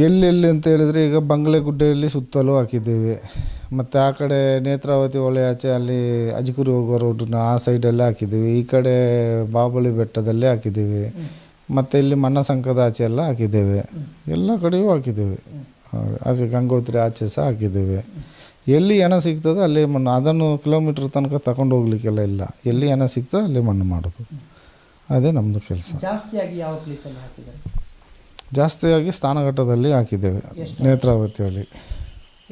ಎಲ್ಲೆಲ್ಲಿ ಅಂತ ಹೇಳಿದರೆ ಈಗ ಬಂಗ್ಲೆಗುಡ್ಡೆಯಲ್ಲಿ ಸುತ್ತಲೂ ಹಾಕಿದ್ದೇವೆ, ಮತ್ತು ಆ ಕಡೆ ನೇತ್ರಾವತಿ ಹೊಳೆ ಆಚೆ ಅಲ್ಲಿ ಅಜ್ಕೂರಿ ಹೋಗೋ ರೋಡ್ನ ಆ ಸೈಡಲ್ಲೇ ಹಾಕಿದ್ದೀವಿ, ಈ ಕಡೆ ಬಾಬಳಿ ಬೆಟ್ಟದಲ್ಲೇ ಹಾಕಿದ್ದೀವಿ, ಮತ್ತು ಇಲ್ಲಿ ಮಣ್ಣಸಂಕದ ಆಚೆ ಎಲ್ಲ ಹಾಕಿದ್ದೇವೆ, ಎಲ್ಲ ಕಡೆಯೂ ಹಾಕಿದ್ದೇವೆ. ಆಚೆ ಗಂಗೋತ್ರಿ ಆಚೆ ಸಹ ಹಾಕಿದ್ದೇವೆ. ಎಲ್ಲಿ ಹೆಣ ಸಿಗ್ತದೆ ಅಲ್ಲಿ ಮಣ್ಣು, ಅದನ್ನು ಕಿಲೋಮೀಟ್ರ್ ತನಕ ತಗೊಂಡು ಹೋಗ್ಲಿಕ್ಕೆಲ್ಲ ಇಲ್ಲ, ಎಲ್ಲಿ ಹೆಣ ಸಿಗ್ತದೆ ಅಲ್ಲಿ ಮಣ್ಣು ಮಾಡೋದು, ಅದೇ ನಮ್ಮದು ಕೆಲಸ. ಜಾಸ್ತಿಯಾಗಿ ಯಾವ ಪ್ಲೇಸಲ್ಲಿ ಹಾಕಿದ್ದಾರೆ? ಜಾಸ್ತಿಯಾಗಿ ಸ್ನಾನಘಟ್ಟದಲ್ಲಿ ಹಾಕಿದ್ದೇವೆ, ನೇತ್ರಾವತಿಯಲ್ಲಿ.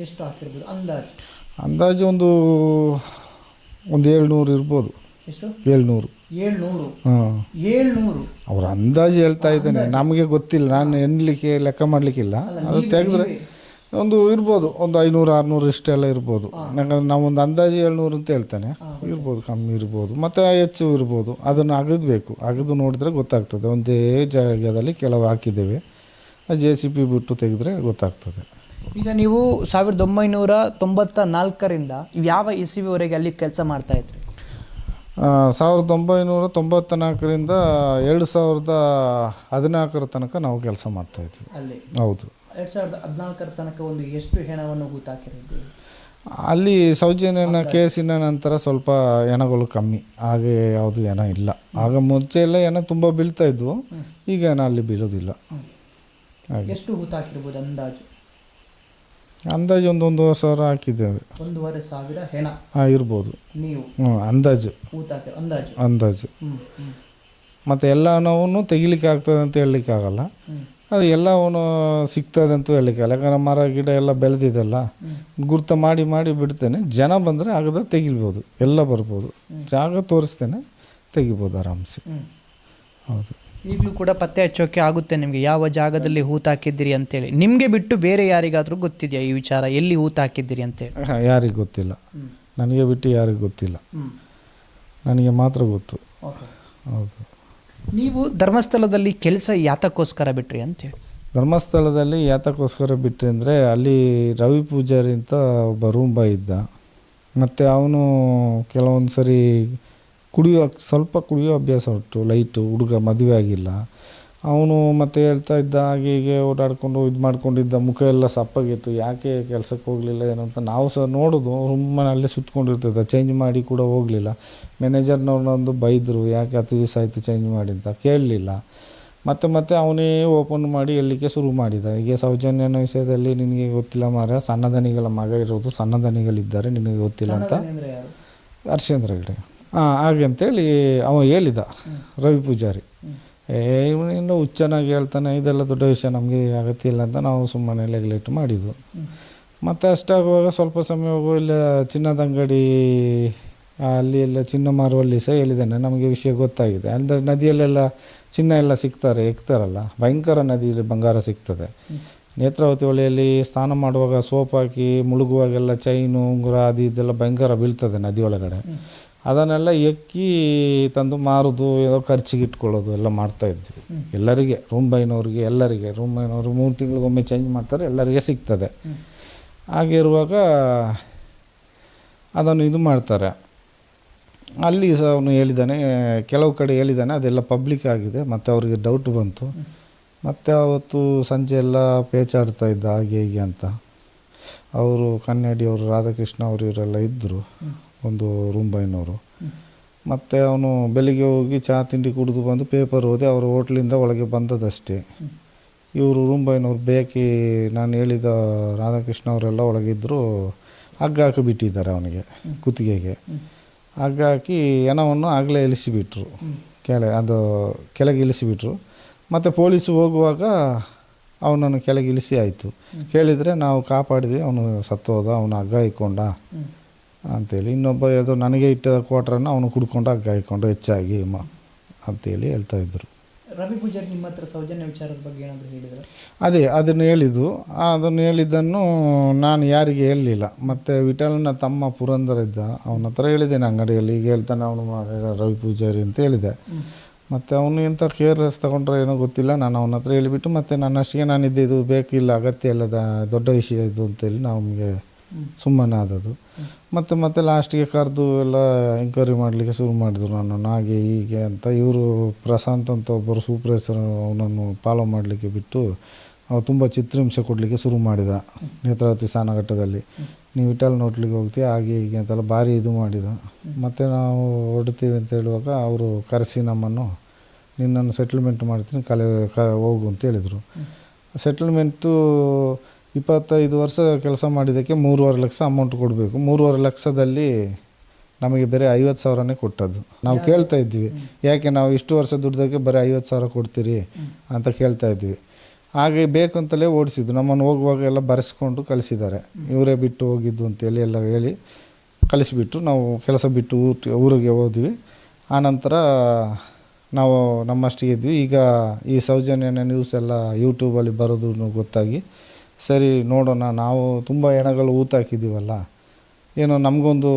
ಎಷ್ಟು ಹಾಕಿರ್ಬೋದು ಅಂದಾಜು? ಅಂದಾಜು ಒಂದು 700 ಇರ್ಬೋದು. ಎಷ್ಟು? 700. 700? ಹಾಂ, 700. ಅವ್ರ ಅಂದಾಜು ಹೇಳ್ತಾ ಇದ್ದೇನೆ, ನಮಗೆ ಗೊತ್ತಿಲ್ಲ, ನಾನು ಎಣ್ಣಲಿಕ್ಕೆ ಲೆಕ್ಕ ಮಾಡಲಿಕ್ಕಿಲ್ಲ. ಅದು ತೆಗೆದ್ರೆ ಒಂದು ಇರ್ಬೋದು, ಒಂದು 500-600 ಇಷ್ಟೆಲ್ಲ ಇರ್ಬೋದು. ಯಾಕಂದ್ರೆ ನಾವೊಂದು ಅಂದಾಜು 700 ಅಂತ ಹೇಳ್ತೇನೆ, ಇರ್ಬೋದು, ಕಮ್ಮಿ ಇರ್ಬೋದು, ಮತ್ತು ಹೆಚ್ಚು ಇರ್ಬೋದು. ಅದನ್ನು ಅಗದಬೇಕು, ಅಗದು ನೋಡಿದ್ರೆ ಗೊತ್ತಾಗ್ತದೆ. ಒಂದೇ ಜಾಗದಲ್ಲಿ ಕೆಲವು ಹಾಕಿದ್ದೇವೆ, JCB ಬಿಟ್ಟು ತೆಗೆದ್ರೆ ಗೊತ್ತಾಗ್ತದೆ. ಈಗ ನೀವು 1994ರಿಂದ ಯಾವ ಇಸವಿವರೆಗೆ ಅಲ್ಲಿ ಕೆಲಸ ಮಾಡ್ತಾಯಿದ್ರಿ? 1994ರಿಂದ 2014 ತನಕ ನಾವು ಕೆಲಸ ಮಾಡ್ತಾಯಿದ್ವಿ ಅಲ್ಲಿ. ಹೌದು. 2014 ತನಕ ಒಂದು ಎಷ್ಟು ಹೆಣವನ್ನು ಹೂತಾಕಿರೋದು? ಅಲ್ಲಿ ಸೌಜನ್ಯನ ಕೇಸಿನ ನಂತರ ಸ್ವಲ್ಪ ಹೆಣಗಳು ಕಮ್ಮಿ, ಹಾಗೆ ಯಾವುದು ಹೆಣ ಇಲ್ಲ. ಆಗ ಮುಂಚೆ ಎಲ್ಲ ಹೆಣ ತುಂಬ ಬೀಳ್ತಾ ಇದ್ವು, ಈಗ ಹೆಣ ಅಲ್ಲಿ ಬೀಳೋದಿಲ್ಲ. ಎಷ್ಟು ಹೂತಾಕಿರ್ಬೋದು ಅಂದಾಜು? ಅಂದಾಜು ಒಂದು 1,500 ಹಾಕಿದ್ದೇವೆ. 1,500 ಹೆಣ ಇರ್ಬೋದು ನೀವು ಅಂದಾಜು ಹೂತಾಕಿ ಅಂದಾಜು. ಮತ್ತು ಎಲ್ಲವನ್ನೂ ತೆಗಿಲಿಕ್ಕೆ ಆಗ್ತದೆ ಅಂತ ಹೇಳಲಿಕ್ಕೆ ಆಗಲ್ಲ, ಅದು ಎಲ್ಲವೂ ಸಿಗ್ತದೆ ಅಂತ ಹೇಳಲಿಕ್ಕೆ ಆಗಲ್ಲ. ಯಾಕಂದ್ರೆ ಮರ ಗಿಡ ಎಲ್ಲ ಬೆಳೆದಿದೆಲ್ಲ ಗುರ್ತ ಮಾಡಿ ಮಾಡಿ ಬಿಡ್ತೇನೆ, ಜನ ಬಂದರೆ ಆಗದ ತೆಗಿಲ್ಬೋದು, ಎಲ್ಲ ಬರ್ಬೋದು, ಜಾಗ ತೋರಿಸ್ತೇನೆ, ತೆಗಿಬೋದು ಆರಾಮ್ಸೆ. ಹೌದು. ಈಗಲೂ ಕೂಡ ಪತ್ತೆ ಹಚ್ಚೋಕ್ಕೆ ಆಗುತ್ತೆ ನಿಮಗೆ ಯಾವ ಜಾಗದಲ್ಲಿ ಹೂತಾಕಿದ್ದೀರಿ ಅಂತೇಳಿ? ನಿಮಗೆ ಬಿಟ್ಟು ಬೇರೆ ಯಾರಿಗಾದರೂ ಗೊತ್ತಿದೆಯಾ ಈ ವಿಚಾರ, ಎಲ್ಲಿ ಹೂತಾಕಿದ್ದೀರಿ ಅಂತೇಳಿ? ಯಾರಿಗೆ ಗೊತ್ತಿಲ್ಲ, ನನಗೆ ಬಿಟ್ಟು ಯಾರಿಗೆ ಗೊತ್ತಿಲ್ಲ, ನನಗೆ ಮಾತ್ರ ಗೊತ್ತು. ಹೌದು. ನೀವು ಧರ್ಮಸ್ಥಳದಲ್ಲಿ ಕೆಲಸ ಯಾತಕ್ಕೋಸ್ಕರ ಬಿಟ್ರಿ ಅಂತೇಳಿ? ಧರ್ಮಸ್ಥಳದಲ್ಲಿ ಯಾತಕ್ಕೋಸ್ಕರ ಬಿಟ್ರಿ ಅಂದರೆ ಅಲ್ಲಿ ರವಿ ಪೂಜಾರಿ ಅಂತ ಒಬ್ಬ ರೂಮ್ ಬಾಯ್ ಇದ್ದ, ಮತ್ತು ಅವನು ಕೆಲವೊಂದು ಸರಿ ಸ್ವಲ್ಪ ಕುಡಿಯೋ ಅಭ್ಯಾಸ ಉಂಟು, ಲೈಟು ಹುಡುಗ, ಮದುವೆ ಆಗಿಲ್ಲ ಅವನು. ಮತ್ತು ಹೇಳ್ತಾ ಇದ್ದ, ಹಾಗೆ ಹೀಗೆ ಓಡಾಡಿಕೊಂಡು ಇದು ಮಾಡ್ಕೊಂಡಿದ್ದ, ಮುಖ ಎಲ್ಲ ಸಪ್ಪಾಗಿತ್ತು, ಯಾಕೆ ಕೆಲಸಕ್ಕೆ ಹೋಗಲಿಲ್ಲ ಏನು ಅಂತ ನಾವು ಸಹ ನೋಡೋದು. ರೂಮಲ್ಲಿ ಸುತ್ಕೊಂಡಿರ್ತದೆ, ಚೇಂಜ್ ಮಾಡಿ ಕೂಡ ಹೋಗಲಿಲ್ಲ. ಮ್ಯಾನೇಜರ್ನವ್ರನ್ನೊಂದು ಬೈದರು, ಯಾಕೆ 10 ದಿವಸ ಆಯಿತು ಚೇಂಜ್ ಮಾಡಿ ಅಂತ, ಕೇಳಲಿಲ್ಲ. ಮತ್ತೆ ಅವನೇ ಓಪನ್ ಮಾಡಿ ಹೇಳಲಿಕ್ಕೆ ಶುರು ಮಾಡಿದ, ಹೀಗೆ ಸೌಜನ್ಯನ ವಿಷಯದಲ್ಲಿ ನಿನಗೆ ಗೊತ್ತಿಲ್ಲ ಮಾರ, ಸಣ್ಣ ದನಿಗಳ ಮಗ ಇರೋದು, ಸಣ್ಣ ದನಿಗಳಿದ್ದಾರೆ, ನಿನಗೆ ಗೊತ್ತಿಲ್ಲ ಅಂತ. ಹರ್ಷೇಂದ್ರ ಹೆಗಡೆ ಹಾಗೆ ಅಂತೇಳಿ ಅವ ಹೇಳಿದ, ರವಿ ಪೂಜಾರಿ. ಇವನಿನ್ನು ಹುಚ್ಚನಾಗಿ ಹೇಳ್ತಾನೆ, ಇದೆಲ್ಲ ದೊಡ್ಡ ವಿಷಯ, ನಮಗೆ ಅಗತ್ಯ ಇಲ್ಲ ಅಂತ ನಾವು ಸುಮ್ಮನೆ ನೆಗ್ಲೆಕ್ಟ್ ಮಾಡಿದ್ವು. ಮತ್ತು ಅಷ್ಟಾಗುವಾಗ ಸ್ವಲ್ಪ ಸಮಯ ಹೋಗೋ ಇಲ್ಲ ಚಿನ್ನದ ಅಂಗಡಿ ಅಲ್ಲಿ ಎಲ್ಲ ಚಿನ್ನ ಮಾರುವಲ್ಲಿ ಸಹ ಹೇಳಿದ್ದಾನೆ, ನಮಗೆ ವಿಷಯ ಗೊತ್ತಾಗಿದೆ. ಅಂದರೆ ನದಿಯಲ್ಲೆಲ್ಲ ಚಿನ್ನ ಎಲ್ಲ ಎಕ್ತಾರಲ್ಲ, ಭಯಂಕರ ನದಿಯಲ್ಲಿ ಬಂಗಾರ ಸಿಗ್ತದೆ. ನೇತ್ರಾವತಿ ಹೊಳೆಯಲ್ಲಿ ಸ್ನಾನ ಮಾಡುವಾಗ ಸೋಪ್ ಹಾಕಿ ಮುಳುಗುವಾಗೆಲ್ಲ ಚೈನು ಉಂಗುರ ಅದು ಇದೆಲ್ಲ ಭಯಂಕರ ಬೀಳ್ತದೆ ನದಿ ಒಳಗಡೆ. ಅದನ್ನೆಲ್ಲ ಎಕ್ಕಿ ತಂದು ಮಾರೋದು, ಏನೋ ಖರ್ಚಿಗೆ ಇಟ್ಕೊಳ್ಳೋದು ಎಲ್ಲ ಮಾಡ್ತಾಯಿದ್ವಿ. ಎಲ್ಲರಿಗೆ, ರೂಮ್ ಬೈನವ್ರಿಗೆ ಎಲ್ಲರಿಗೆ, ರೂಮ್ ಬೈನವರು 3 ತಿಂಗಳಿಗೊಮ್ಮೆ ಚೇಂಜ್ ಮಾಡ್ತಾರೆ, ಎಲ್ಲರಿಗೆ ಸಿಗ್ತದೆ. ಹಾಗೆ ಇರುವಾಗ ಅದನ್ನು ಇದು ಮಾಡ್ತಾರೆ. ಅಲ್ಲಿ ಸಹ ಅವನು ಹೇಳಿದ್ದಾನೆ, ಕೆಲವು ಕಡೆ ಹೇಳಿದ್ದಾನೆ, ಅದೆಲ್ಲ ಪಬ್ಲಿಕ್ ಆಗಿದೆ. ಮತ್ತು ಅವರಿಗೆ ಡೌಟ್ ಬಂತು. ಮತ್ತು ಅವತ್ತು ಸಂಜೆ ಎಲ್ಲ ಪೇಚಾಡ್ತಾ ಇದ್ದ, ಹಾಗೆ ಹೀಗೆ ಅಂತ. ಅವರು ಕನ್ನಡಿಯವರು, ರಾಧಾಕೃಷ್ಣ ಅವರು ಇವರೆಲ್ಲ ಇದ್ದರು, ಒಂದು ರೂಮ್ ಬಾಯ್ನವರು. ಮತ್ತು ಅವನು ಬೆಳಿಗ್ಗೆ ಹೋಗಿ ಚಹಾ ತಿಂಡಿ ಕುಡಿದು ಬಂದು ಪೇಪರ್ ಓದಿ ಅವರು ಹೋಟ್ಲಿಂದ ಒಳಗೆ ಬಂದದಷ್ಟೇ. ಇವರು ರೂಮ್ ಬಾಯ್ನವ್ರು ಬೇಕಿ, ನಾನು ಹೇಳಿದ ರಾಧಾಕೃಷ್ಣ ಅವರೆಲ್ಲ ಒಳಗಿದ್ದರು, ಹಗ್ಗ ಹಾಕಿ ಬಿಟ್ಟಿದ್ದಾರೆ ಅವನಿಗೆ ಕುತ್ತಿಗೆಗೆ. ಹಗ್ಗ ಹಾಕಿ ಹೆಣವನ್ನು ಆಗಲೇ ಇಳಿಸಿಬಿಟ್ರು, ಕೆಳಗೆ ಇಳಿಸಿಬಿಟ್ರು. ಮತ್ತು ಪೊಲೀಸು ಹೋಗುವಾಗ ಅವನನ್ನು ಕೆಳಗೆ ಇಳಿಸಿ ಆಯಿತು. ಕೇಳಿದರೆ ನಾವು ಕಾಪಾಡಿದ್ವಿ, ಅವನು ಸತ್ತೋದ, ಅವನು ಹಗ್ಗ ಇಕ್ಕೊಂಡ ಅಂಥೇಳಿ. ಇನ್ನೊಬ್ಬ ನನಗೆ ಇಟ್ಟ ಕ್ವಾಟ್ರನ್ನು ಅವನು ಕುಡ್ಕೊಂಡು ಹಗ್ಗ ಇಕ್ಕೊಂಡು ಹೆಚ್ಚಾಗಿ ಅಂಥೇಳಿ ಹೇಳ್ತಾಯಿದ್ರು. ರವಿ ಪೂಜಾರಿ ನಿಮ್ಮ ಹತ್ರ ಸೌಜನ್ಯ ವಿಚಾರದ ಬಗ್ಗೆ ಏನಾದರೂ ಹೇಳಿದ್ರು? ಅದೇ ಅದನ್ನು ಹೇಳಿದ್ದನ್ನು ನಾನು ಯಾರಿಗೆ ಹೇಳಲಿಲ್ಲ. ಮತ್ತು ವಿಠಲನ ತಮ್ಮ ಪುರಂದರ ಇದ್ದ, ಅವನ ಹತ್ರ ಹೇಳಿದ್ದೇನೆ ಅಂಗಡಿಯಲ್ಲಿ, ಈಗ ಹೇಳ್ತಾನೆ ಅವನು ರವಿ ಪೂಜಾರಿ ಅಂತ ಹೇಳಿದೆ. ಮತ್ತು ಅವನು ಎಂಥ ಕೇರ್ಲೆಸ್ ತೊಗೊಂಡ್ರೆ ಏನೋ ಗೊತ್ತಿಲ್ಲ. ನಾನು ಅವನ ಹತ್ರ ಹೇಳಿಬಿಟ್ಟು ಮತ್ತು ನನ್ನಷ್ಟಿಗೆ ನಾನಿದ್ದೆ, ಇದು ಬೇಕಿಲ್ಲ, ಅಗತ್ಯ ಇಲ್ಲ, ದೊಡ್ಡ ವಿಷಯ ಇದು ಅಂತೇಳಿ ನಮಗೆ ಸುಮ್ಮನೆ ಆದದ್ದು. ಮತ್ತು ಲಾಸ್ಟಿಗೆ ಕರೆದು ಎಲ್ಲ ಎಂಕ್ವೈರಿ ಮಾಡಲಿಕ್ಕೆ ಶುರು ಮಾಡಿದ್ರು ನನ್ನನ್ನು, ಹಾಗೆ ಹೀಗೆ ಅಂತ. ಇವರು ಪ್ರಶಾಂತ್ ಅಂತ ಒಬ್ಬರು ಸೂಪರ್ವೈಸರ್ ಅವನನ್ನು ಫಾಲೋ ಮಾಡಲಿಕ್ಕೆ ಬಿಟ್ಟು ಅವ ತುಂಬ ಚಿತ್ರಹಿಂಸೆ ಕೊಡಲಿಕ್ಕೆ ಶುರು ಮಾಡಿದ. ನೇತ್ರಾವತಿ ಸ್ನಾನಘಟ್ಟದಲ್ಲಿ ನೀವು ವಿಠಲ್ ನೋಡ್ಲಿಕ್ಕೆ ಹೋಗ್ತೀವಿ ಹಾಗೆ ಹೀಗೆ ಅಂತೆಲ್ಲ ಭಾರಿ ಇದು ಮಾಡಿದ. ಮತ್ತು ನಾವು ಹೊರಡ್ತೀವಿ ಅಂತ ಹೇಳುವಾಗ ಅವರು ಕರೆಸಿ ನಮ್ಮನ್ನು, ನಿನ್ನನ್ನು ಸೆಟಲ್ಮೆಂಟ್ ಮಾಡ್ತೀನಿ, ಹೋಗು ಅಂತ ಹೇಳಿದರು. ಸೆಟಲ್ಮೆಂಟು 25 ವರ್ಷ ಕೆಲಸ ಮಾಡಿದ್ದಕ್ಕೆ 3.5 ಲಕ್ಷ ಅಮೌಂಟ್ ಕೊಡಬೇಕು. 3.5 ಲಕ್ಷದಲ್ಲಿ ನಮಗೆ ಬರೀ 50,000ನೇ ಕೊಟ್ಟದ್ದು. ನಾವು ಕೇಳ್ತಾ ಇದ್ವಿ, ಯಾಕೆ ನಾವು ಇಷ್ಟು ವರ್ಷ ದುಡ್ದಕ್ಕೆ ಬರೀ 50,000 ಕೊಡ್ತೀರಿ ಅಂತ ಕೇಳ್ತಾ ಇದ್ವಿ. ಹಾಗೆ ಬೇಕಂತಲೇ ಓಡಿಸಿದ್ದು. ನಮ್ಮನ್ನು ಹೋಗುವಾಗ ಎಲ್ಲ ಬರೆಸ್ಕೊಂಡು ಕಳಿಸಿದ್ದಾರೆ, ಇವರೇ ಬಿಟ್ಟು ಹೋಗಿದ್ದು ಅಂತೇಳಿ ಎಲ್ಲ ಹೇಳಿ ಕಳಿಸಿಬಿಟ್ಟು ನಾವು ಕೆಲಸ ಬಿಟ್ಟು ಊರಿಗೆ ಹೋದ್ವಿ. ಆನಂತರ ನಾವು ನಮ್ಮಷ್ಟಿಗೆ ಇದ್ವಿ. ಈಗ ಈ ಸೌಜನ್ಯನ ನ್ಯೂಸ್ ಎಲ್ಲ ಯೂಟ್ಯೂಬಲ್ಲಿ ಬರೋದು ಗೊತ್ತಾಗಿ, ಸರಿ ನೋಡೋಣ, ನಾವು ತುಂಬ ಹೆಣಗಳು ಹಾಕಿದ್ದೀವಲ್ಲ, ಏನೋ ನಮಗೊಂದು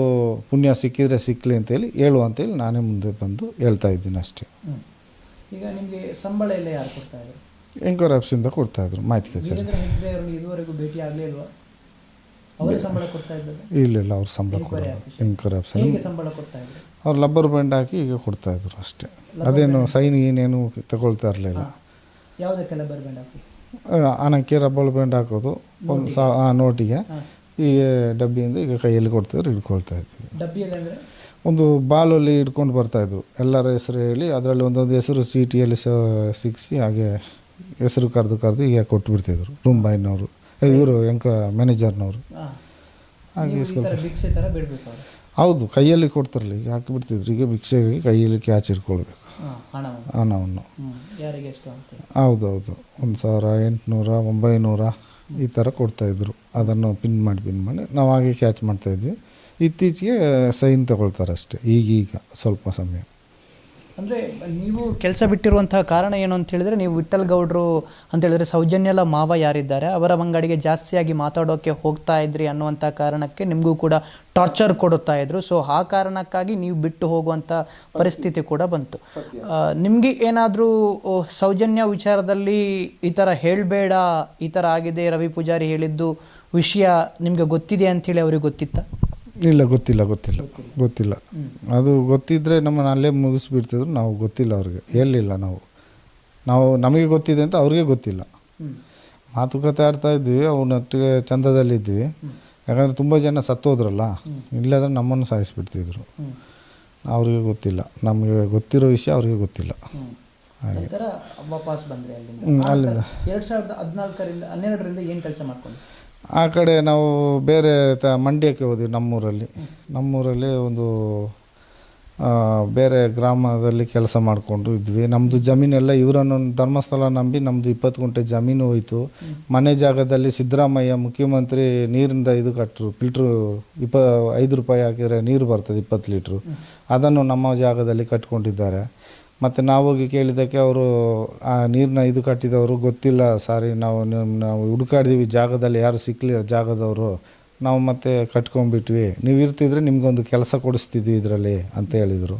ಪುಣ್ಯ ಸಿಕ್ಕಿದರೆ ಸಿಕ್ಕಲಿ ಅಂತೇಳಿ ಅಂತೇಳಿ ನಾನೇ ಮುಂದೆ ಬಂದು ಹೇಳ್ತಾ ಇದ್ದೀನಿ ಅಷ್ಟೇ. ಈಗ ನಿಮಗೆ ಸಂಬಳ ಎಲ್ಲ ಯಾರು ಕೊಡ್ತಾ ಇದ್ರು? ಎಂಕ್ವೈರಿ ಆಫೀಸಿಂದ ಕೊಡ್ತಾಯಿದ್ರು, ಮಾಹಿತಿ ಕಚೇರಿ. ಇದುವರೆಗೂ ಭೇಟಿ ಆಗಲೇ ಇಲ್ವಾ? ಅವರೇ ಸಂಬಳ ಕೊಡ್ತಾ ಇದ್ದಾರೆ? ಇಲ್ಲ, ಅವ್ರ ಸಂಬಳ ಕೊಡೋದು ಎಂಕ್ವೈರಿ ಆಫೀಸ್. ಹೇಗೆ ಸಂಬಳ ಕೊಡ್ತಾ ಇದ್ರು? ಅವ್ರು ಲಬ್ಬರ್ ಬ್ಯಾಂಡ್ ಹಾಕಿ ಈಗ ಕೊಡ್ತಾಯಿದ್ರು ಅಷ್ಟೇ. ಅದೇನು ಸೈನ್ ಏನೇನು ತಗೊಳ್ತಾ ಇರಲಿಲ್ಲ. ಯಾವುದಕ್ಕೆ ಲಬ್ಬರ್ ಬ್ಯಾಂಡ್ ಹಾಕಿ? ಹಣಕ್ಕೆ ರಬ್ಬರ್ ಬ್ಯಾಂಡ್ ಹಾಕೋದು, ಒಂದು ನೋಟಿಗೆ ಈ ಡಬ್ಬಿಯಿಂದ ಈಗ ಕೈಯಲ್ಲಿ ಕೊಡ್ತಿದ್ರು, ಹಿಡ್ಕೊಳ್ತಾ ಇದ್ವಿ. ಡಬ್ಬಿಯಲ್ಲಿ ಅಂದರೆ ಒಂದು ಬಾಲಲ್ಲಿ ಹಿಡ್ಕೊಂಡು ಬರ್ತಾಯಿದ್ರು, ಎಲ್ಲರ ಹೆಸರು ಹೇಳಿ ಅದರಲ್ಲಿ ಒಂದೊಂದು ಹೆಸರು ಚೀಟಿಯಲ್ಲಿ ಸಿಕ್ಕಿಸಿ ಹಾಗೆ ಹೆಸರು ಕರೆದು ಈಗ ಕೊಟ್ಬಿಡ್ತಿದ್ರು. ರೂಮ್ ಬಾಯ್ನವರು, ಇವರು ಮ್ಯಾನೇಜರ್ನವರು ಹಾಗೆ ಭಿಕ್ಷೆ ಥರ ಬಿಡಬೇಕು ಅವರು. ಹೌದು, ಕೈಯಲ್ಲಿ ಕೊಡ್ತಾರಲ್ಲ, ಈಗ ಹಾಕಿಬಿಡ್ತಿದ್ರು. ಈಗ ಭಿಕ್ಷೆಗೆ ಕೈಯಲ್ಲಿ ಕ್ಯಾಚ್ ಇಟ್ಕೊಳ್ಬೇಕು ಹಣವನ್ನು. ಯಾರಿಗೆ ಎಷ್ಟು ಅಂತ? ಹೌದು, 1,800, 900 ಈ ಥರ ಕೊಡ್ತಾಯಿದ್ರು. ಅದನ್ನು ಪಿನ್ ಮಾಡಿ ನಾವು ಹಾಗೆ ಕ್ಯಾಚ್ ಮಾಡ್ತಾಯಿದ್ವಿ. ಇತ್ತೀಚೆಗೆ ಸೈನ್ ತಗೊಳ್ತಾರೆ ಅಷ್ಟೇ, ಈಗೀಗ ಸ್ವಲ್ಪ ಸಮಯ. ಅಂದರೆ ನೀವು ಕೆಲಸ ಬಿಟ್ಟಿರುವಂತಹ ಕಾರಣ ಏನು ಅಂತ ಹೇಳಿದ್ರೆ, ನೀವು ವಿಠಲ್ ಗೌಡ್ರು ಅಂತ ಹೇಳಿದ್ರೆ ಸೌಜನ್ಯಲ ಮಾವ ಯಾರಿದ್ದಾರೆ ಅವರ ಅಂಗಡಿಗೆ ಜಾಸ್ತಿಯಾಗಿ ಮಾತಾಡೋಕ್ಕೆ ಹೋಗ್ತಾ ಇದ್ರಿ ಅನ್ನುವಂಥ ಕಾರಣಕ್ಕೆ ನಿಮಗೂ ಕೂಡ ಟಾರ್ಚರ್ ಕೊಡುತ್ತಾ ಇದ್ರು. ಸೊ ಆ ಕಾರಣಕ್ಕಾಗಿ ನೀವು ಬಿಟ್ಟು ಹೋಗುವಂಥ ಪರಿಸ್ಥಿತಿ ಕೂಡ ಬಂತು. ನಿಮಗೆ ಏನಾದರೂ ಸೌಜನ್ಯ ವಿಚಾರದಲ್ಲಿ ಈ ಥರ ಹೇಳಬೇಡ, ಈ ಥರ ಆಗಿದೆ, ರವಿ ಪೂಜಾರಿ ಹೇಳಿದ್ದು ವಿಷಯ ನಿಮಗೆ ಗೊತ್ತಿದೆ ಅಂಥೇಳಿ ಅವ್ರಿಗೆ ಗೊತ್ತಿತ್ತಾ? ಇಲ್ಲ, ಗೊತ್ತಿಲ್ಲ. ಅದು ಗೊತ್ತಿದ್ದರೆ ನಮ್ಮನ್ನು ಅಲ್ಲೇ ಮುಗಿಸ್ಬಿಡ್ತಿದ್ರು. ನಾವು ಗೊತ್ತಿಲ್ಲ, ಅವ್ರಿಗೆ ಹೇಳಲಿಲ್ಲ. ನಾವು ನಮಗೆ ಗೊತ್ತಿದೆ ಅಂತ ಅವ್ರಿಗೆ ಗೊತ್ತಿಲ್ಲ. ಮಾತುಕತೆ ಆಡ್ತಾ ಇದ್ವಿ, ಅವನೊಟ್ಟಿಗೆ ಚಂದದಲ್ಲಿದ್ವಿ. ಯಾಕಂದರೆ ತುಂಬ ಜನ ಸತ್ತೋದ್ರಲ್ಲ, ಇಲ್ಲಾಂದರೆ ನಮ್ಮನ್ನು ಸಾಯಿಸಿಬಿಡ್ತಿದ್ರು. ಅವ್ರಿಗೆ ಗೊತ್ತಿಲ್ಲ, ನಮಗೆ ಗೊತ್ತಿರೋ ವಿಷಯ ಅವ್ರಿಗೆ ಗೊತ್ತಿಲ್ಲ. ಹಾಗೆ ವಾಪಸ್ ಬಂದರೆ ಅಲ್ಲಿಂದ 2014ರಿಂದ ಏನು ಕೆಲಸ ಮಾಡ್ಕೊಂಡು ಆ ಕಡೆ ನಾವು ಬೇರೆ ಮಂಡ್ಯಕ್ಕೆ ಹೋದ್ವಿ. ನಮ್ಮೂರಲ್ಲಿ ಒಂದು ಬೇರೆ ಗ್ರಾಮದಲ್ಲಿ ಕೆಲಸ ಮಾಡಿಕೊಂಡು ಇದ್ವಿ. ನಮ್ಮದು ಜಮೀನೆಲ್ಲ ಇವರನ್ನು ಧರ್ಮಸ್ಥಳ ನಂಬಿ ನಮ್ಮದು 20 ಗುಂಟೆ ಜಮೀನು ಹೋಯಿತು. ಮನೆ ಜಾಗದಲ್ಲಿ ಸಿದ್ದರಾಮಯ್ಯ ಮುಖ್ಯಮಂತ್ರಿ ನೀರಿಂದ ಇದು ಕಟ್ಟರು, ಫಿಲ್ಟ್ರು 5 ರೂಪಾಯಿ ಹಾಕಿದರೆ ನೀರು ಬರ್ತದೆ 20 ಲೀಟ್ರು. ಅದನ್ನು ನಮ್ಮ ಜಾಗದಲ್ಲಿ ಕಟ್ಕೊಂಡಿದ್ದಾರೆ. ಮತ್ತು ನಾವು ಹೋಗಿ ಕೇಳಿದ್ದಕ್ಕೆ ಅವರು ಆ ನೀರನ್ನ ಇದು ಕಟ್ಟಿದವರು ಗೊತ್ತಿಲ್ಲ ಸಾರಿ, ನಾವು ಹುಡುಕಾಡಿದ್ವಿ, ಜಾಗದಲ್ಲಿ ಯಾರು ಸಿಕ್ಕಲಿಲ್ಲ ಜಾಗದವರು, ನಾವು ಮತ್ತೆ ಕಟ್ಕೊಂಡ್ಬಿಟ್ವಿ, ನೀವು ಇರ್ತಿದ್ರೆ ನಿಮಗೊಂದು ಕೆಲಸ ಕೊಡಿಸ್ತಿದ್ವಿ ಇದರಲ್ಲಿ ಅಂತ ಹೇಳಿದರು.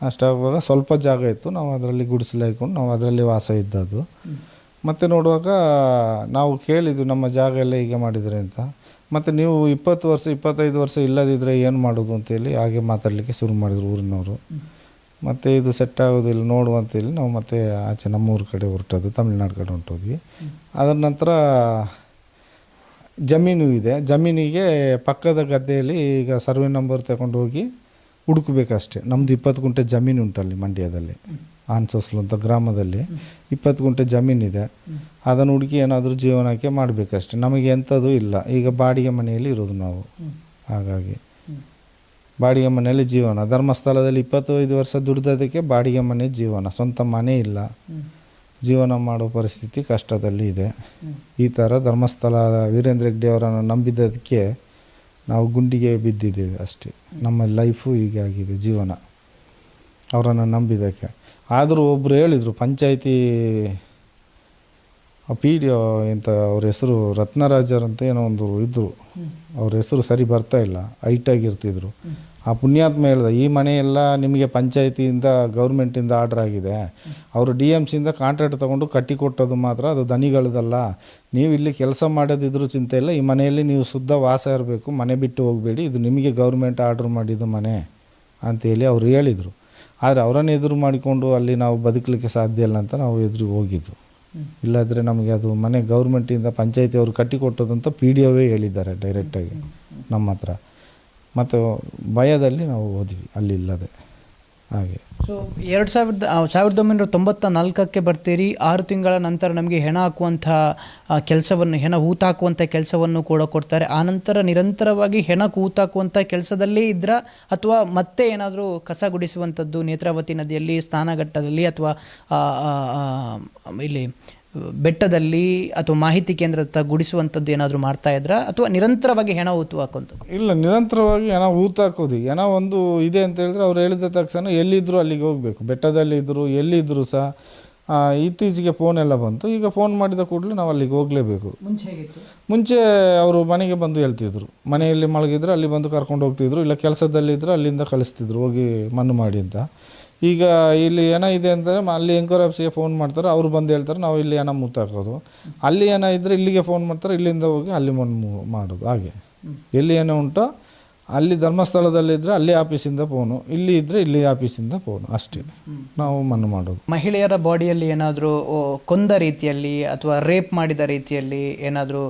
ಅಷ್ಟಾಗುವಾಗ ಸ್ವಲ್ಪ ಜಾಗ ಇತ್ತು, ನಾವು ಅದರಲ್ಲಿ ಗುಡಿಸಲು ಹಾಕ್ಕೊಂಡು ನಾವು ಅದರಲ್ಲಿ ವಾಸ ಇದ್ದದ್ದು. ಮತ್ತು ನೋಡುವಾಗ ನಾವು ಕೇಳಿದ್ವಿ ನಮ್ಮ ಜಾಗ ಎಲ್ಲ ಹೀಗೆ ಮಾಡಿದರೆ ಅಂತ. ಮತ್ತು ನೀವು 20 ವರ್ಷ 25 ವರ್ಷ ಇಲ್ಲದಿದ್ದರೆ ಏನು ಮಾಡೋದು ಅಂತೇಳಿ ಹಾಗೆ ಮಾತಾಡಲಿಕ್ಕೆ ಶುರು ಮಾಡಿದರು ಊರಿನವರು. ಮತ್ತು ಇದು ಸೆಟ್ ಆಗೋದಿಲ್ಲ ನೋಡುವಂತೇಳಿ ನಾವು ಮತ್ತೆ ಆಚೆ ನಮ್ಮೂರ ಕಡೆ ಹೊರಟದ್ದು, ತಮಿಳ್ನಾಡು ಕಡೆ ಹೊರಟೋದ್ವಿ. ಅದರ ನಂತರ ಜಮೀನು ಇದೆ, ಜಮೀನಿಗೆ ಪಕ್ಕದ ಗದ್ದೆಯಲ್ಲಿ ಈಗ ಸರ್ವೆ ನಂಬರ್ ತಗೊಂಡು ಹೋಗಿ ಹುಡುಕಬೇಕಷ್ಟೆ. ನಮ್ಮದು 20 ಗುಂಟೆ ಜಮೀನು ಉಂಟಲ್ಲಿ ಮಂಡ್ಯದಲ್ಲಿ, ಆನ್ಸೋಸ್ಲು ಅಂತ ಗ್ರಾಮದಲ್ಲಿ 20 ಗುಂಟೆ ಜಮೀನಿದೆ. ಅದನ್ನು ಹುಡುಕಿ ಏನಾದರೂ ಜೀವನಕ್ಕೆ ಮಾಡಬೇಕಷ್ಟೆ. ನಮಗೆ ಎಂಥದ್ದು ಇಲ್ಲ, ಈಗ ಬಾಡಿಗೆ ಮನೆಯಲ್ಲಿ ಇರೋದು ನಾವು. ಹಾಗಾಗಿ ಬಾಡಿಗೆ ಮನೆಯಲ್ಲಿ ಜೀವನ. ಧರ್ಮಸ್ಥಳದಲ್ಲಿ 25 ವರ್ಷ ದುಡ್ದದಕ್ಕೆ ಬಾಡಿಗೆ ಮನೆ ಜೀವನ, ಸ್ವಂತ ಮನೆ ಇಲ್ಲ, ಜೀವನ ಮಾಡೋ ಪರಿಸ್ಥಿತಿ ಕಷ್ಟದಲ್ಲಿ ಇದೆ. ಈ ಥರ ಧರ್ಮಸ್ಥಳ ವೀರೇಂದ್ರ ಹೆಗ್ಡೆ ಅವರನ್ನು ನಂಬಿದ್ದದಕ್ಕೆ ನಾವು ಗುಂಡಿಗೆ ಬಿದ್ದಿದ್ದೇವೆ ಅಷ್ಟೇ. ನಮ್ಮ ಲೈಫು ಹೀಗೆ ಆಗಿದೆ, ಜೀವನ ಅವರನ್ನು ನಂಬಿದ್ದಕ್ಕೆ. ಆದರೂ ಒಬ್ಬರು ಹೇಳಿದರು ಪಂಚಾಯಿತಿ ಪಿ ಡಿ ಎಂತ ಅವ್ರ ಹೆಸರು ರತ್ನರಾಜರ್ ಅಂತ ಏನೋ ಒಂದು ಇದ್ದರು, ಅವ್ರ ಹೆಸರು ಸರಿ ಬರ್ತಾ ಇಲ್ಲ, ಹೈಟಾಗಿರ್ತಿದ್ರು. ಆ ಪುಣ್ಯಾತ್ಮ ಹೇಳ್ದ, ಈ ಮನೆಯೆಲ್ಲ ನಿಮಗೆ ಪಂಚಾಯಿತಿಯಿಂದ ಗೌರ್ಮೆಂಟಿಂದ ಆರ್ಡ್ರ್ ಆಗಿದೆ, ಅವರು ಡಿ ಎಮ್ ಸಿಯಿಂದ ಕಾಂಟ್ರಾಕ್ಟ್ ತೊಗೊಂಡು ಕಟ್ಟಿ ಕೊಟ್ಟೋದು ಮಾತ್ರ, ಅದು ದನಿಗಳದಲ್ಲ. ನೀವು ಇಲ್ಲಿ ಕೆಲಸ ಮಾಡೋದಿದ್ರೂ ಚಿಂತೆ ಇಲ್ಲ, ಈ ಮನೆಯಲ್ಲಿ ನೀವು ಶುದ್ಧ ವಾಸ ಇರಬೇಕು, ಮನೆ ಬಿಟ್ಟು ಹೋಗಬೇಡಿ, ಇದು ನಿಮಗೆ ಗೌರ್ಮೆಂಟ್ ಆರ್ಡ್ರ್ ಮಾಡಿದ್ದು ಮನೆ ಅಂತೇಳಿ ಅವ್ರು ಹೇಳಿದರು. ಆದರೆ ಅವರನ್ನು ಎದುರು ಮಾಡಿಕೊಂಡು ಅಲ್ಲಿ ನಾವು ಬದುಕಲಿಕ್ಕೆ ಸಾಧ್ಯ ಇಲ್ಲ ಅಂತ ನಾವು ಎದುರು ಹೋಗಿದ್ದು. ಇಲ್ಲಾಂದರೆ ನಮಗೆ ಅದು ಮನೆ ಗೌರ್ಮೆಂಟಿಂದ ಪಂಚಾಯತಿ ಅವರು ಕಟ್ಟಿಕೊಟ್ಟೋದಂತ ಪಿ ಡಿ ಒವೇ ಹೇಳಿದ್ದಾರೆ ಡೈರೆಕ್ಟಾಗಿ ನಮ್ಮ ಹತ್ರ. ಮತ್ತು ಭಯದಲ್ಲಿ ನಾವು ಹೋದ್ವಿ ಅಲ್ಲಿ ಇಲ್ಲದೆ. ಹಾಗೆ ಸೊ 1994 ಬರ್ತೀರಿ. 6 ತಿಂಗಳ ನಂತರ ನಮಗೆ ಹೆಣ ಹಾಕುವಂಥ ಕೆಲಸವನ್ನು, ಹೆಣ ಹೂತಾಕುವಂಥ ಕೆಲಸವನ್ನು ಕೂಡ ಕೊಡ್ತಾರೆ. ಆನಂತರ ನಿರಂತರವಾಗಿ ಹೆಣ ಹೂತಾಕುವಂಥ ಕೆಲಸದಲ್ಲೇ ಇದ್ರ ಅಥವಾ ಮತ್ತೆ ಏನಾದರೂ ಕಸ ಗುಡಿಸುವಂಥದ್ದು ನೇತ್ರಾವತಿ ನದಿಯಲ್ಲಿ, ಸ್ನಾನಘಟ್ಟದಲ್ಲಿ ಅಥವಾ ಇಲ್ಲಿ ಬೆಟ್ಟದಲ್ಲಿ ಅಥವಾ ಮಾಹಿತಿ ಕೇಂದ್ರದ ಗುಡಿಸುವಂಥದ್ದು ಏನಾದರೂ ಮಾಡ್ತಾ ಇದ್ರಾ ಅಥವಾ ನಿರಂತರವಾಗಿ ಹೆಣ ಹೂತು ಹಾಕುವಂಥದ್ದು? ಇಲ್ಲ, ನಿರಂತರವಾಗಿ ಹೆಣ ಹೂತಾಕೋದು. ಹೆಣ ಒಂದು ಇದೆ ಅಂತ ಹೇಳಿದ್ರೆ ಅವ್ರು ಹೇಳಿದ ತಕ್ಷಣ ಎಲ್ಲಿದ್ದರೂ ಅಲ್ಲಿಗೆ ಹೋಗಬೇಕು. ಬೆಟ್ಟದಲ್ಲಿ ಇದ್ದರು ಎಲ್ಲಿದ್ದರೂ ಸಹ ಇತ್ತೀಚೆಗೆ ಫೋನ್ ಎಲ್ಲ ಬಂತು. ಈಗ ಫೋನ್ ಮಾಡಿದ ಕೂಡಲೇ ನಾವು ಅಲ್ಲಿಗೆ ಹೋಗಲೇಬೇಕು. ಮುಂಚೆ ಹೇಗಿತ್ತು? ಮುಂಚೆ ಅವರು ಮನೆಗೆ ಬಂದು ಹೇಳ್ತಿದ್ರು, ಮನೆಯಲ್ಲಿ ಮಲಗಿದ್ರೆ ಅಲ್ಲಿ ಬಂದು ಕರ್ಕೊಂಡು ಹೋಗ್ತಿದ್ರು, ಇಲ್ಲ ಕೆಲಸದಲ್ಲಿದ್ದರೆ ಅಲ್ಲಿಂದ ಕಳಿಸ್ತಿದ್ರು ಹೋಗಿ ಮಣ್ಣು ಮಾಡಿ ಅಂತ. ಈಗ ಇಲ್ಲಿ ಹೆಣ ಇದೆ ಅಂದರೆ ಅಲ್ಲಿ ಎಂಕ್ವೈರಿ ಆಫೀಸಿಗೆ ಫೋನ್ ಮಾಡ್ತಾರೆ, ಅವರು ಬಂದು ಹೇಳ್ತಾರೆ ನಾವು ಇಲ್ಲಿ ಹೆಣ ಮುತ್ತಾಕೋದು. ಅಲ್ಲಿ ಹೆಣ ಇದ್ದರೆ ಇಲ್ಲಿಗೆ ಫೋನ್ ಮಾಡ್ತಾರೆ, ಇಲ್ಲಿಂದ ಹೋಗಿ ಅಲ್ಲಿ ಮಣ್ಣು ಮಾಡೋದು. ಹಾಗೆ ಎಲ್ಲಿ ಹೆಣ ಉಂಟೋ ಅಲ್ಲಿ ಧರ್ಮಸ್ಥಳದಲ್ಲಿದ್ದರೆ ಅಲ್ಲಿ ಆಫೀಸಿಂದ ಫೋನು, ಇಲ್ಲಿ ಇದ್ದರೆ ಇಲ್ಲಿ ಆಫೀಸಿಂದ ಫೋನು, ಅಷ್ಟೇ ನಾವು ಮಣ್ಣು ಮಾಡೋದು. ಮಹಿಳೆಯರ ಬಾಡಿಯಲ್ಲಿ ಏನಾದರೂ ಕೊಂದ ರೀತಿಯಲ್ಲಿ ಅಥವಾ ರೇಪ್ ಮಾಡಿದ ರೀತಿಯಲ್ಲಿ ಏನಾದರೂ,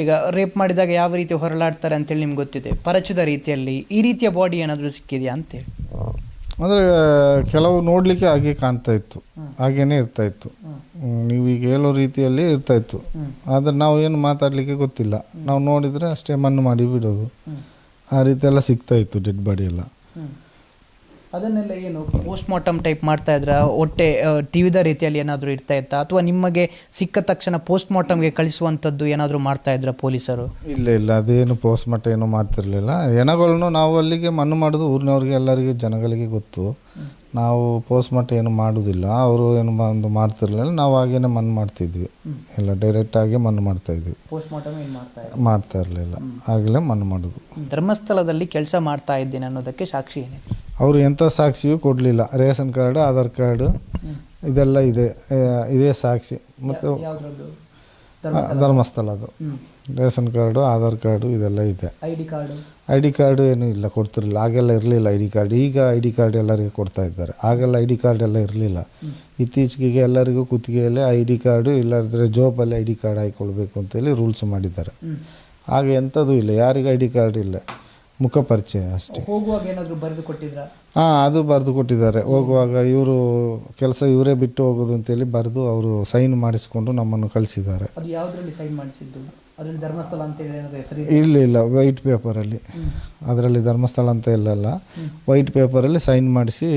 ಈಗ ರೇಪ್ ಮಾಡಿದಾಗ ಯಾವ ರೀತಿ ಹೊರಲಾಡ್ತಾರೆ ಅಂತೇಳಿ ನಿಮ್ಗೆ ಗೊತ್ತಿದೆ, ಪರಚಿದ ರೀತಿಯಲ್ಲಿ ಈ ರೀತಿಯ ಬಾಡಿ ಏನಾದರೂ ಸಿಕ್ಕಿದೆಯಾ ಅಂತೇಳಿ? ಅಂದರೆ ಕೆಲವು ನೋಡಲಿಕ್ಕೆ ಹಾಗೆ ಕಾಣ್ತಾ ಇತ್ತು, ಹಾಗೇನೇ ಇರ್ತಾಯಿತ್ತು. ನೀವು ಈಗ ಹೇಳೋ ರೀತಿಯಲ್ಲಿ ಇರ್ತಾಯಿತ್ತು. ಆದರೆ ನಾವು ಏನು ಮಾತಾಡಲಿಕ್ಕೆ ಗೊತ್ತಿಲ್ಲ, ನಾವು ನೋಡಿದರೆ ಅಷ್ಟೇ ಮಣ್ಣು ಮಾಡಿ ಬಿಡೋದು. ಆ ರೀತಿ ಎಲ್ಲ ಸಿಗ್ತಾಯಿತ್ತು ಡೆಡ್ ಬಾಡಿ ಎಲ್ಲ. ಅದನ್ನೆಲ್ಲ ಏನು ಪೋಸ್ಟ್ ಮಾರ್ಟಮ್ ಟೈಪ್ ಮಾಡ್ತಾ ಇದ್ರ, ಹೊಟ್ಟೆ ತಿವಿದ ರೀತಿಯಲ್ಲಿ ಏನಾದರೂ ಇರ್ತಾ ಇತ್ತಾ ಅಥವಾ ನಿಮಗೆ ಸಿಕ್ಕ ತಕ್ಷಣ ಪೋಸ್ಟ್ ಮಾರ್ಟಮ್ಗೆ ಕಳಿಸುವಂಥದ್ದು ಏನಾದರೂ ಮಾಡ್ತಾ ಇದ್ರ ಪೊಲೀಸರು? ಇಲ್ಲ, ಅದೇನು ಪೋಸ್ಟ್ ಮಾರ್ಟಮ್ ಏನೂ ಮಾಡ್ತಿರ್ಲಿಲ್ಲ. ಹೆಣಗಳನ್ನು ನಾವು ಅಲ್ಲಿಗೆ ಮಣ್ಣು ಮಾಡೋದು ಊರಿನವ್ರಿಗೆ ಎಲ್ಲರಿಗೆ ಜನಗಳಿಗೆ ಗೊತ್ತು. ನಾವು ಪೋಸ್ಟ್ ಮಾರ್ಟಮ್ ಏನು ಮಾಡೋದಿಲ್ಲ, ಅವರು ಏನು ಒಂದು ಮಾಡ್ತಿರ್ಲಿಲ್ಲ. ನಾವು ಹಾಗೇನೆ ಮಣ್ಣು ಮಾಡ್ತಿದ್ವಿ, ಎಲ್ಲ ಡೈರೆಕ್ಟಾಗಿ ಮಣ್ಣು ಮಾಡ್ತಾಯಿದ್ವಿ. ಪೋಸ್ಟ್ ಮಾರ್ಟಮ್ ಏನು ಮಾಡ್ತಾ ಇರಲಿಲ್ಲ, ಆಗಲೇ ಮಣ್ಣು ಮಾಡೋದು. ಧರ್ಮಸ್ಥಳದಲ್ಲಿ ಕೆಲಸ ಮಾಡ್ತಾ ಇದ್ದೀನಿ ಅನ್ನೋದಕ್ಕೆ ಸಾಕ್ಷಿ ಏನಿದೆ? ಅವರು ಎಂಥ ಸಾಕ್ಷಿಯೂ ಕೊಡಲಿಲ್ಲ. ರೇಷನ್ ಕಾರ್ಡು, ಆಧಾರ್ ಕಾರ್ಡು ಇದೆಲ್ಲ ಇದೇ ಸಾಕ್ಷಿ. ಮತ್ತು ಧರ್ಮಸ್ಥಳದ್ದು ರೇಷನ್ ಕಾರ್ಡು, ಆಧಾರ್ ಕಾರ್ಡು ಇದೆಲ್ಲ ಇದೆ. ಐ ಡಿ ಕಾರ್ಡು ಏನೂ ಇಲ್ಲ, ಕೊಡ್ತಿರಲಿಲ್ಲ. ಆಗೆಲ್ಲ ಇರಲಿಲ್ಲ ಐ ಡಿ ಕಾರ್ಡ್. ಈಗ ಐ ಡಿ ಕಾರ್ಡ್ ಎಲ್ಲರಿಗೂ ಕೊಡ್ತಾ ಇದ್ದಾರೆ. ಆಗೆಲ್ಲ ಐ ಡಿ ಕಾರ್ಡ್ ಎಲ್ಲ ಇರಲಿಲ್ಲ. ಇತ್ತೀಚೆಗೆ ಎಲ್ಲರಿಗೂ ಕುತ್ತಿಗೆಯಲ್ಲೇ ಐ ಡಿ ಕಾರ್ಡು, ಇಲ್ಲಾಂದರೆ ಜೋಬಲ್ಲಿ ಐ ಡಿ ಕಾರ್ಡ್ ಹಾಕ್ಕೊಳ್ಬೇಕು ಅಂತೇಳಿ ರೂಲ್ಸ್ ಮಾಡಿದ್ದಾರೆ. ಹಾಗೆ ಎಂಥದ್ದು ಇಲ್ಲ, ಯಾರಿಗೂ ಐ ಡಿ ಕಾರ್ಡ್ ಇಲ್ಲ, ಮುಖ ಪರಿಚಯ ಅಷ್ಟೇ. ಹೋಗುವಾಗ ಏನಾದರೂ ಬರೆದು ಕೊಟ್ಟಿದ್ರಾ? ಅದು ಬರೆದು ಕೊಟ್ಟಿದ್ದಾರೆ. ಹೋಗುವಾಗ ಇವರು ಕೆಲಸ ಇವರೇ ಬಿಟ್ಟು ಹೋಗೋದು ಅಂತೇಳಿ ಬರೆದು ಅವರು ಸೈನ್ ಮಾಡಿಸಿಕೊಂಡು ನಮ್ಮನ್ನು ಕಳಿಸಿದ್ದಾರೆ. ಅದು ಯಾವುದರಲ್ಲಿ ಸೈನ್ ಮಾಡಿಸಿದ್ದು? ಅದರಲ್ಲಿ ಧರ್ಮಸ್ಥಳ ಅಂತ ಹೆಸರು? ಇಲ್ಲ, ವೈಟ್ ಪೇಪರಲ್ಲಿ. ಅದರಲ್ಲಿ ಧರ್ಮಸ್ಥಳ ಅಂತ ಇಲ್ಲಲ್ಲ, ವೈಟ್ ಪೇಪರಲ್ಲಿ ಸೈನ್ ಮಾಡಿಸಿ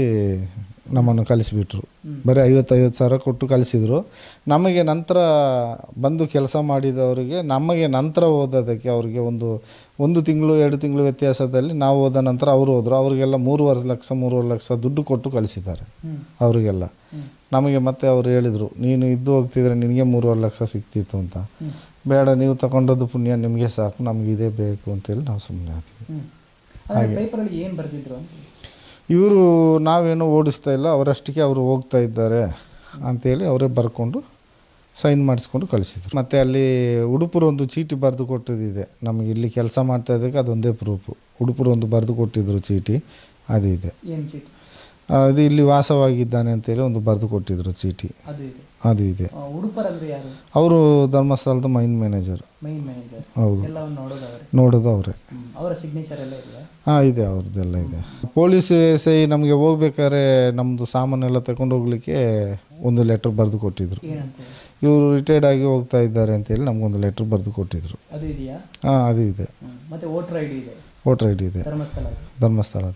ನಮ್ಮನ್ನು ಕಳಿಸಿಬಿಟ್ರು. ಬರೀ 50,000 ಕೊಟ್ಟು ಕಳಿಸಿದ್ರು. ನಮಗೆ ನಂತರ ಬಂದು ಕೆಲಸ ಮಾಡಿದವರಿಗೆ, ನಮಗೆ ನಂತರ ಓದೋದಕ್ಕೆ ಅವ್ರಿಗೆ ಒಂದು ತಿಂಗಳು 2 ತಿಂಗಳು ವ್ಯತ್ಯಾಸದಲ್ಲಿ ನಾವು ಹೋದ ನಂತರ ಅವರು ಹೋದರು. ಅವರಿಗೆಲ್ಲ 3.5 ಲಕ್ಷ ದುಡ್ಡು ಕೊಟ್ಟು ಕಳಿಸಿದ್ದಾರೆ ಅವರಿಗೆಲ್ಲ. ನಮಗೆ ಮತ್ತೆ ಅವರು ಹೇಳಿದರು, ನೀನು ಇದ್ದು ಹೋಗ್ತಿದ್ರೆ ನಿನಗೆ 3.5 ಲಕ್ಷ ಸಿಗ್ತಿತ್ತು ಅಂತ. ಬೇಡ, ನೀವು ತಗೊಂಡದ್ದು ಪುಣ್ಯ ನಿಮಗೆ ಸಾಕು, ನಮ್ಗೆ ಇದೇ ಬೇಕು ಅಂತೇಳಿ ನಾವು ಸುಮ್ಮನೆ ಆದ್ವಿ. ಪೇಪರಲ್ಲಿ ಏನು ಬರೆದಿದ್ರು? ಇವರು ನಾವೇನು ಓಡಿಸ್ತಾ ಇಲ್ಲ, ಅವರಷ್ಟಕ್ಕೆ ಅವರು ಹೋಗ್ತಾ ಇದ್ದಾರೆ ಅಂಥೇಳಿ ಅವರೇ ಬರ್ಕೊಂಡು ಸೈನ್ ಮಾಡಿಸ್ಕೊಂಡು ಕಳಿಸಿದ್ರು. ಮತ್ತು ಅಲ್ಲಿ ಉಡುಪುರು ಒಂದು ಚೀಟಿ ಬರೆದು ಕೊಟ್ಟಿದ್ದಿದೆ ನಮಗೆ, ಇಲ್ಲಿ ಕೆಲಸ ಮಾಡ್ತಾ ಇದ್ದಕ್ಕೆ ಅದೊಂದೇ ಪ್ರೂಫು. ಉಡುಪುರು ಒಂದು ಬರೆದು ಕೊಟ್ಟಿದ್ರು ಚೀಟಿ, ಅದು ಇದೆ. ಅದು ಇಲ್ಲಿ ವಾಸವಾಗಿದ್ದಾನೆ ಅಂತೇಳಿ ಒಂದು ಬರೆದು ಕೊಟ್ಟಿದ್ರು ಚೀಟಿ, ಅದು ಇದೆ. ಅವರು ಧರ್ಮಸ್ಥಳದ ಮೈನ್ ಮ್ಯಾನೇಜರ್. ಹೌದು, ನೋಡೋದು ಅವರೇ. ಇದೆ, ಅವ್ರದ್ದೆಲ್ಲ ಇದೆ. ಪೊಲೀಸ್ ಎಸ್ಐ ನಮಗೆ ಹೋಗ್ಬೇಕಾದ್ರೆ ನಮ್ಮದು ಸಾಮಾನೆಲ್ಲ ತಗೊಂಡು ಹೋಗ್ಲಿಕ್ಕೆ ಒಂದು ಲೆಟ್ರ್ ಬರೆದು ಕೊಟ್ಟಿದ್ರು. ಇವರು ರಿಟೈರ್ಡ್ ಆಗಿ ಹೋಗ್ತಾ ಇದ್ದಾರೆ ಅಂತೇಳಿ ನಮಗೊಂದು ಲೆಟ್ರ್ ಬರೆದು ಕೊಟ್ಟಿದ್ರು. ಅದು ಇದೆ. ವೋಟರ್ ಐ ಡಿ ಇದೆ ಧರ್ಮಸ್ಥಳದ.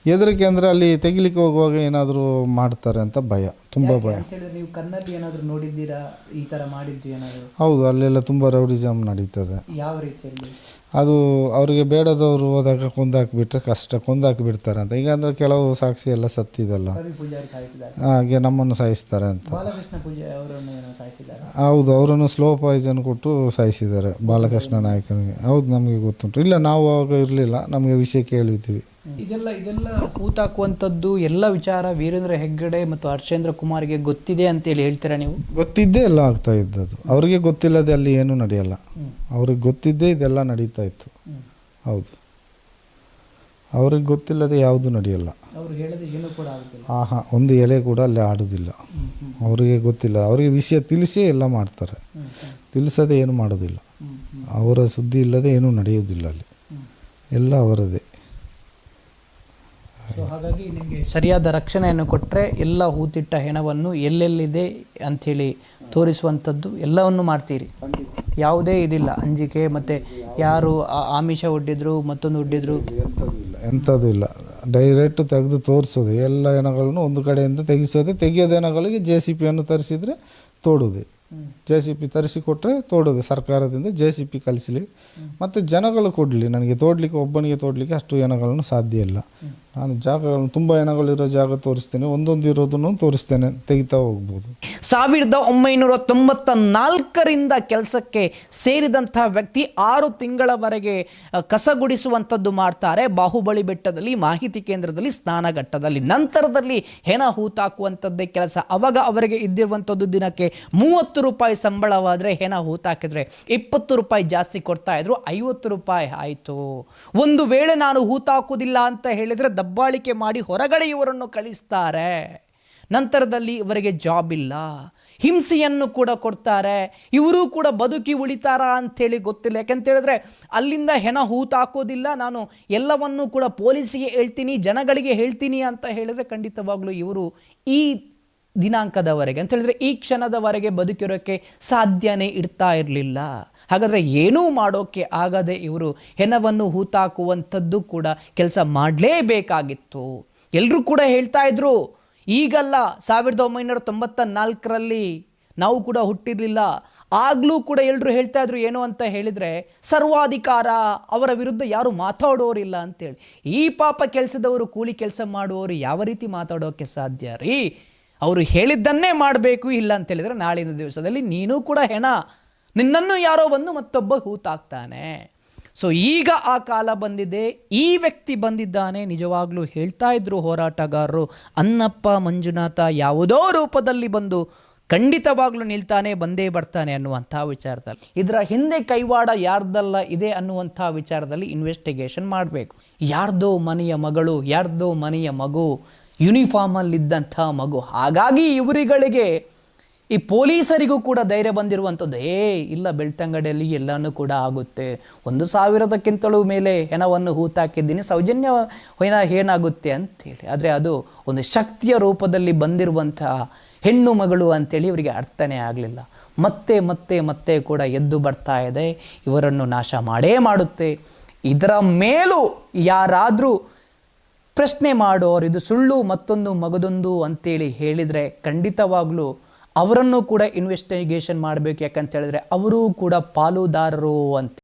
ಹೆದರಿಕೆ ಅಂದರೆ ಅಲ್ಲಿ ತೆಗಿಲಿಕ್ಕೆ ಹೋಗುವಾಗ ಏನಾದರೂ ಮಾಡ್ತಾರೆ ಅಂತ ಭಯ, ತುಂಬ ಭಯ. ನೀವು ಕಣ್ಣಲ್ಲಿ ಏನಾದರೂ ನೋಡಿದ್ದೀರಾ ಈ ಥರ ಮಾಡಿದ್ದು ಏನಾದರೂ? ಹೌದು, ಅಲ್ಲೆಲ್ಲ ತುಂಬ ರೌಡಿಸಮ್ ನಡೀತದೆ. ಯಾವ ರೀತಿಯಲ್ಲಿ? ಅದು ಅವರಿಗೆ ಬೇಡದವರು ಹೋದಾಗ ಕೊಂದಾಕಿಬಿಟ್ರೆ ಕಷ್ಟ, ಕೊಂದಾಕಿಬಿಡ್ತಾರೆ ಅಂತ. ಈಗ ಅಂದರೆ ಕೆಲವು ಸಾಕ್ಷಿ ಎಲ್ಲ ಸತ್ತಿದಲ್ಲ, ಹಾಗೆ ನಮ್ಮನ್ನು ಸಾಯಿಸ್ತಾರೆ ಅಂತ. ಹೌದು, ಅವರನ್ನು ಸ್ಲೋ ಪಾಯ್ಸನ್ ಕೊಟ್ಟು ಸಾಯಿಸಿದ್ದಾರೆ ಬಾಲಕೃಷ್ಣ ನಾಯಕನಿಗೆ. ಹೌದು, ನಮಗೆ ಗೊತ್ತುಂಟು. ಇಲ್ಲ, ನಾವು ಆವಾಗ ಇರಲಿಲ್ಲ, ನಮಗೆ ವಿಷಯ ಕೇಳಿದ್ದೀವಿ. ಇದೆಲ್ಲ ಹೂತಾಕುವಂಥದ್ದು ಎಲ್ಲ ವಿಚಾರ ವೀರೇಂದ್ರ ಹೆಗ್ಗಡೆ ಮತ್ತು ಹರ್ಷೇಂದ್ರ ಕುಮಾರ್ಗೆ ಗೊತ್ತಿದೆ ಅಂತೇಳಿ ಹೇಳ್ತೀರಾ ನೀವು? ಗೊತ್ತಿದ್ದೇ ಎಲ್ಲ ಆಗ್ತಾ ಇದ್ದದ್ದು, ಅವರಿಗೆ ಗೊತ್ತಿಲ್ಲದೆ ಅಲ್ಲಿ ಏನೂ ನಡೆಯಲ್ಲ. ಅವ್ರಿಗೆ ಗೊತ್ತಿದ್ದೇ ಇದೆಲ್ಲ ನಡೀತಾ ಇತ್ತು. ಹೌದು, ಅವ್ರಿಗೆ ಗೊತ್ತಿಲ್ಲದೆ ಯಾವುದು ನಡೆಯಲ್ಲ. ಒಂದು ಎಲೆ ಕೂಡ ಅಲ್ಲಿ ಆಡೋದಿಲ್ಲ. ಅವರಿಗೆ ಗೊತ್ತಿಲ್ಲ, ಅವರಿಗೆ ವಿಷಯ ತಿಳಿಸೇ ಎಲ್ಲ ಮಾಡ್ತಾರೆ. ತಿಳಿಸದೆ ಏನು ಮಾಡೋದಿಲ್ಲ. ಅವರ ಸುದ್ದಿ ಇಲ್ಲದೆ ಏನೂ ನಡೆಯುವುದಿಲ್ಲ ಅಲ್ಲಿ, ಎಲ್ಲ ಅವರದೇ. ಹಾಗಾಗಿ ನಿಮಗೆ ಸರಿಯಾದ ರಕ್ಷಣೆಯನ್ನು ಕೊಟ್ಟರೆ ಎಲ್ಲ ಹೂತಿಟ್ಟ ಹೆಣವನ್ನು ಎಲ್ಲೆಲ್ಲಿದೆ ಅಂಥೇಳಿ ತೋರಿಸುವಂಥದ್ದು ಎಲ್ಲವನ್ನು ಮಾಡ್ತೀರಿ. ಯಾವುದೇ ಇದಿಲ್ಲ, ಅಂಜಿಕೆ ಮತ್ತು ಯಾರು ಆಮಿಷ ಒಡ್ಡಿದ್ರು ಮತ್ತೊಂದು ಒಡ್ಡಿದ್ರು ಎಂಥದ್ದು ಇಲ್ಲ. ಡೈರೆಕ್ಟ್ ತೆಗೆದು ತೋರಿಸೋದು. ಎಲ್ಲ ಹೆಣಗಳನ್ನು ಒಂದು ಕಡೆಯಿಂದ ತೆಗಿಸೋದೆ. ತೆಗೆಯೋದು ಹೆಣಗಳಿಗೆ JCPಯನ್ನು ತರಿಸಿದರೆ ತೋಡೋದೆ. JCP ತರಿಸಿಕೊಟ್ರೆ ತೋಡೋದು. ಸರ್ಕಾರದಿಂದ JCP ಕಲಿಸಲಿ, ಮತ್ತು ಜನಗಳು ಕೊಡಲಿ. ನನಗೆ ತೋಡಲಿಕ್ಕೆ, ಒಬ್ಬನಿಗೆ ತೋಡಲಿಕ್ಕೆ ಅಷ್ಟು ಹೆಣಗಳನ್ನು ಸಾಧ್ಯ ಇಲ್ಲ. ನಾನು ಜಾಗಗಳನ್ನು, ತುಂಬ ಹೆಣಗಳಿರೋ ಜಾಗ ತೋರಿಸ್ತೇನೆ, ಒಂದೊಂದು ಇರೋದನ್ನು ತೋರಿಸ್ತೇನೆ, ತೆಗಿತಾ ಹೋಗ್ಬೋದು. 1994ರಿಂದ ಕೆಲಸಕ್ಕೆ ಸೇರಿದಂಥ ವ್ಯಕ್ತಿ 6 ತಿಂಗಳವರೆಗೆ ಕಸಗುಡಿಸುವಂಥದ್ದು ಮಾಡ್ತಾರೆ ಬಾಹುಬಲಿ ಬೆಟ್ಟದಲ್ಲಿ, ಮಾಹಿತಿ ಕೇಂದ್ರದಲ್ಲಿ, ಸ್ನಾನಘಟ್ಟದಲ್ಲಿ. ನಂತರದಲ್ಲಿ ಹೆಣ ಹೂತಾಕುವಂಥದ್ದೇ ಕೆಲಸ. ಅವಾಗ ಅವರಿಗೆ ಇದ್ದಿರುವಂಥದ್ದು ದಿನಕ್ಕೆ 30 ರೂಪಾಯಿ ಸಂಬಳವಾದರೆ ಹೆಣ ಹೂತಾಕಿದ್ರೆ 20 ರೂಪಾಯಿ ಜಾಸ್ತಿ ಕೊಡ್ತಾ ಇದ್ರು. 50 ರೂಪಾಯಿ ಆಯಿತು. ಒಂದು ವೇಳೆ ನಾನು ಹೂತಾಕುವುದಿಲ್ಲ ಅಂತ ಹೇಳಿದರೆ ದಬ್ಬಾಳಿಕೆ ಮಾಡಿ ಹೊರಗಡೆ ಇವರನ್ನು ಕಳಿಸ್ತಾರೆ. ನಂತರದಲ್ಲಿ ಇವರಿಗೆ ಜಾಬ್ ಇಲ್ಲ, ಹಿಂಸೆಯನ್ನು ಕೂಡ ಕೊಡ್ತಾರೆ. ಇವರು ಕೂಡ ಬದುಕಿ ಉಳಿತಾರಾ ಅಂಥೇಳಿ ಗೊತ್ತಿಲ್ಲ. ಯಾಕೆಂತೇಳಿದ್ರೆ ಅಲ್ಲಿಂದ ಹೆಣ ಹೂತಾಕೋದಿಲ್ಲ, ನಾನು ಎಲ್ಲವನ್ನೂ ಕೂಡ ಪೊಲೀಸಿಗೆ ಹೇಳ್ತೀನಿ, ಜನಗಳಿಗೆ ಹೇಳ್ತೀನಿ ಅಂತ ಹೇಳಿದರೆ ಖಂಡಿತವಾಗ್ಲೂ ಇವರು ಈ ದಿನಾಂಕದವರೆಗೆ ಅಂತ ಹೇಳಿದ್ರೆ ಈ ಕ್ಷಣದವರೆಗೆ ಬದುಕಿರೋಕ್ಕೆ ಸಾಧ್ಯನೇ ಇರ್ತಾ ಇರಲಿಲ್ಲ. ಹಾಗಾದರೆ ಏನೂ ಮಾಡೋಕ್ಕೆ ಆಗದೆ ಇವರು ಹೆಣವನ್ನು ಹೂತಾಕುವಂಥದ್ದು ಕೂಡ ಕೆಲಸ ಮಾಡಲೇಬೇಕಾಗಿತ್ತು. ಎಲ್ಲರೂ ಕೂಡ ಹೇಳ್ತಾ ಇದ್ರು, ಈಗಲ್ಲ 1994ರಲ್ಲಿ ನಾವು ಕೂಡ ಹುಟ್ಟಿರಲಿಲ್ಲ, ಆಗಲೂ ಕೂಡ ಎಲ್ಲರೂ ಹೇಳ್ತಾ ಇದ್ರು ಏನು ಅಂತ ಹೇಳಿದರೆ ಸರ್ವಾಧಿಕಾರ, ಅವರ ವಿರುದ್ಧ ಯಾರು ಮಾತಾಡೋರಿಲ್ಲ ಅಂತೇಳಿ. ಈ ಪಾಪ ಕೆಲಸದವರು, ಕೂಲಿ ಕೆಲಸ ಮಾಡುವವರು ಯಾವ ರೀತಿ ಮಾತಾಡೋಕ್ಕೆ ಸಾಧ್ಯ ರೀ? ಅವರು ಹೇಳಿದ್ದನ್ನೇ ಮಾಡಬೇಕು. ಇಲ್ಲ ಅಂತೇಳಿದರೆ ನಾಳಿನ ದಿವಸದಲ್ಲಿ ನೀನು ಕೂಡ ಹೆಣ, ನಿನ್ನನ್ನು ಯಾರೋ ಬಂದು ಮತ್ತೊಬ್ಬ ಹೂತಾಕ್ತಾನೆ. ಸೊ ಈಗ ಆ ಕಾಲ ಬಂದಿದೆ, ಈ ವ್ಯಕ್ತಿ ಬಂದಿದ್ದಾನೆ. ನಿಜವಾಗ್ಲೂ ಹೇಳ್ತಾ ಇದ್ರು ಹೋರಾಟಗಾರರು, ಅನ್ನಪ್ಪ ಮಂಜುನಾಥ ಯಾವುದೋ ರೂಪದಲ್ಲಿ ಬಂದು ಖಂಡಿತವಾಗ್ಲೂ ನಿಲ್ತಾನೆ, ಬಂದೇ ಬರ್ತಾನೆ ಅನ್ನುವಂಥ ವಿಚಾರದಲ್ಲಿ. ಇದರ ಹಿಂದೆ ಕೈವಾಡ ಯಾರ್ದಲ್ಲ ಇದೆ ಅನ್ನುವಂಥ ವಿಚಾರದಲ್ಲಿ ಇನ್ವೆಸ್ಟಿಗೇಷನ್ ಮಾಡಬೇಕು. ಯಾರ್ದೋ ಮನೆಯ ಮಗಳು, ಯಾರ್ದೋ ಮನೆಯ ಮಗು, ಯೂನಿಫಾರ್ಮಲ್ಲಿದ್ದಂಥ ಮಗು. ಹಾಗಾಗಿ ಇವರುಗಳಿಗೆ, ಈ ಪೊಲೀಸರಿಗೂ ಕೂಡ ಧೈರ್ಯ ಬಂದಿರುವಂಥದ್ದು, ಇಲ್ಲ ಬೆಳ್ತಂಗಡಿಯಲ್ಲಿ ಎಲ್ಲನೂ ಕೂಡ ಆಗುತ್ತೆ, 1000ಕ್ಕಿಂತಲೂ ಮೇಲೆ ಹೆಣವನ್ನು ಹೂತಾಕಿದ್ದೀನಿ, ಸೌಜನ್ಯ ಹೆಣ ಏನಾಗುತ್ತೆ ಅಂಥೇಳಿ. ಆದರೆ ಅದು ಒಂದು ಶಕ್ತಿಯ ರೂಪದಲ್ಲಿ ಬಂದಿರುವಂತಹ ಹೆಣ್ಣು ಮಗಳು ಅಂಥೇಳಿ ಇವರಿಗೆ ಅರ್ಥನೇ ಆಗಲಿಲ್ಲ. ಮತ್ತೆ ಮತ್ತೆ ಮತ್ತೆ ಕೂಡ ಎದ್ದು ಬರ್ತಾ ಇದೆ, ಇವರನ್ನು ನಾಶ ಮಾಡೇ ಮಾಡುತ್ತೆ. ಇದರ ಮೇಲೂ ಯಾರಾದರೂ ಪ್ರಶ್ನೆ ಮಾಡೋರು, ಇದು ಸುಳ್ಳು, ಮತ್ತೊಂದು ಮಗದೊಂದು ಅಂತೇಳಿ ಹೇಳಿದರೆ ಖಂಡಿತವಾಗ್ಲೂ ಅವರನ್ನು ಕೂಡ ಇನ್ವೆಸ್ಟಿಗೇಷನ್ ಮಾಡಬೇಕು. ಯಾಕಂತ ಹೇಳಿದ್ರೆ ಅವರೂ ಕೂಡ ಪಾಲುದಾರರು ಅಂತ.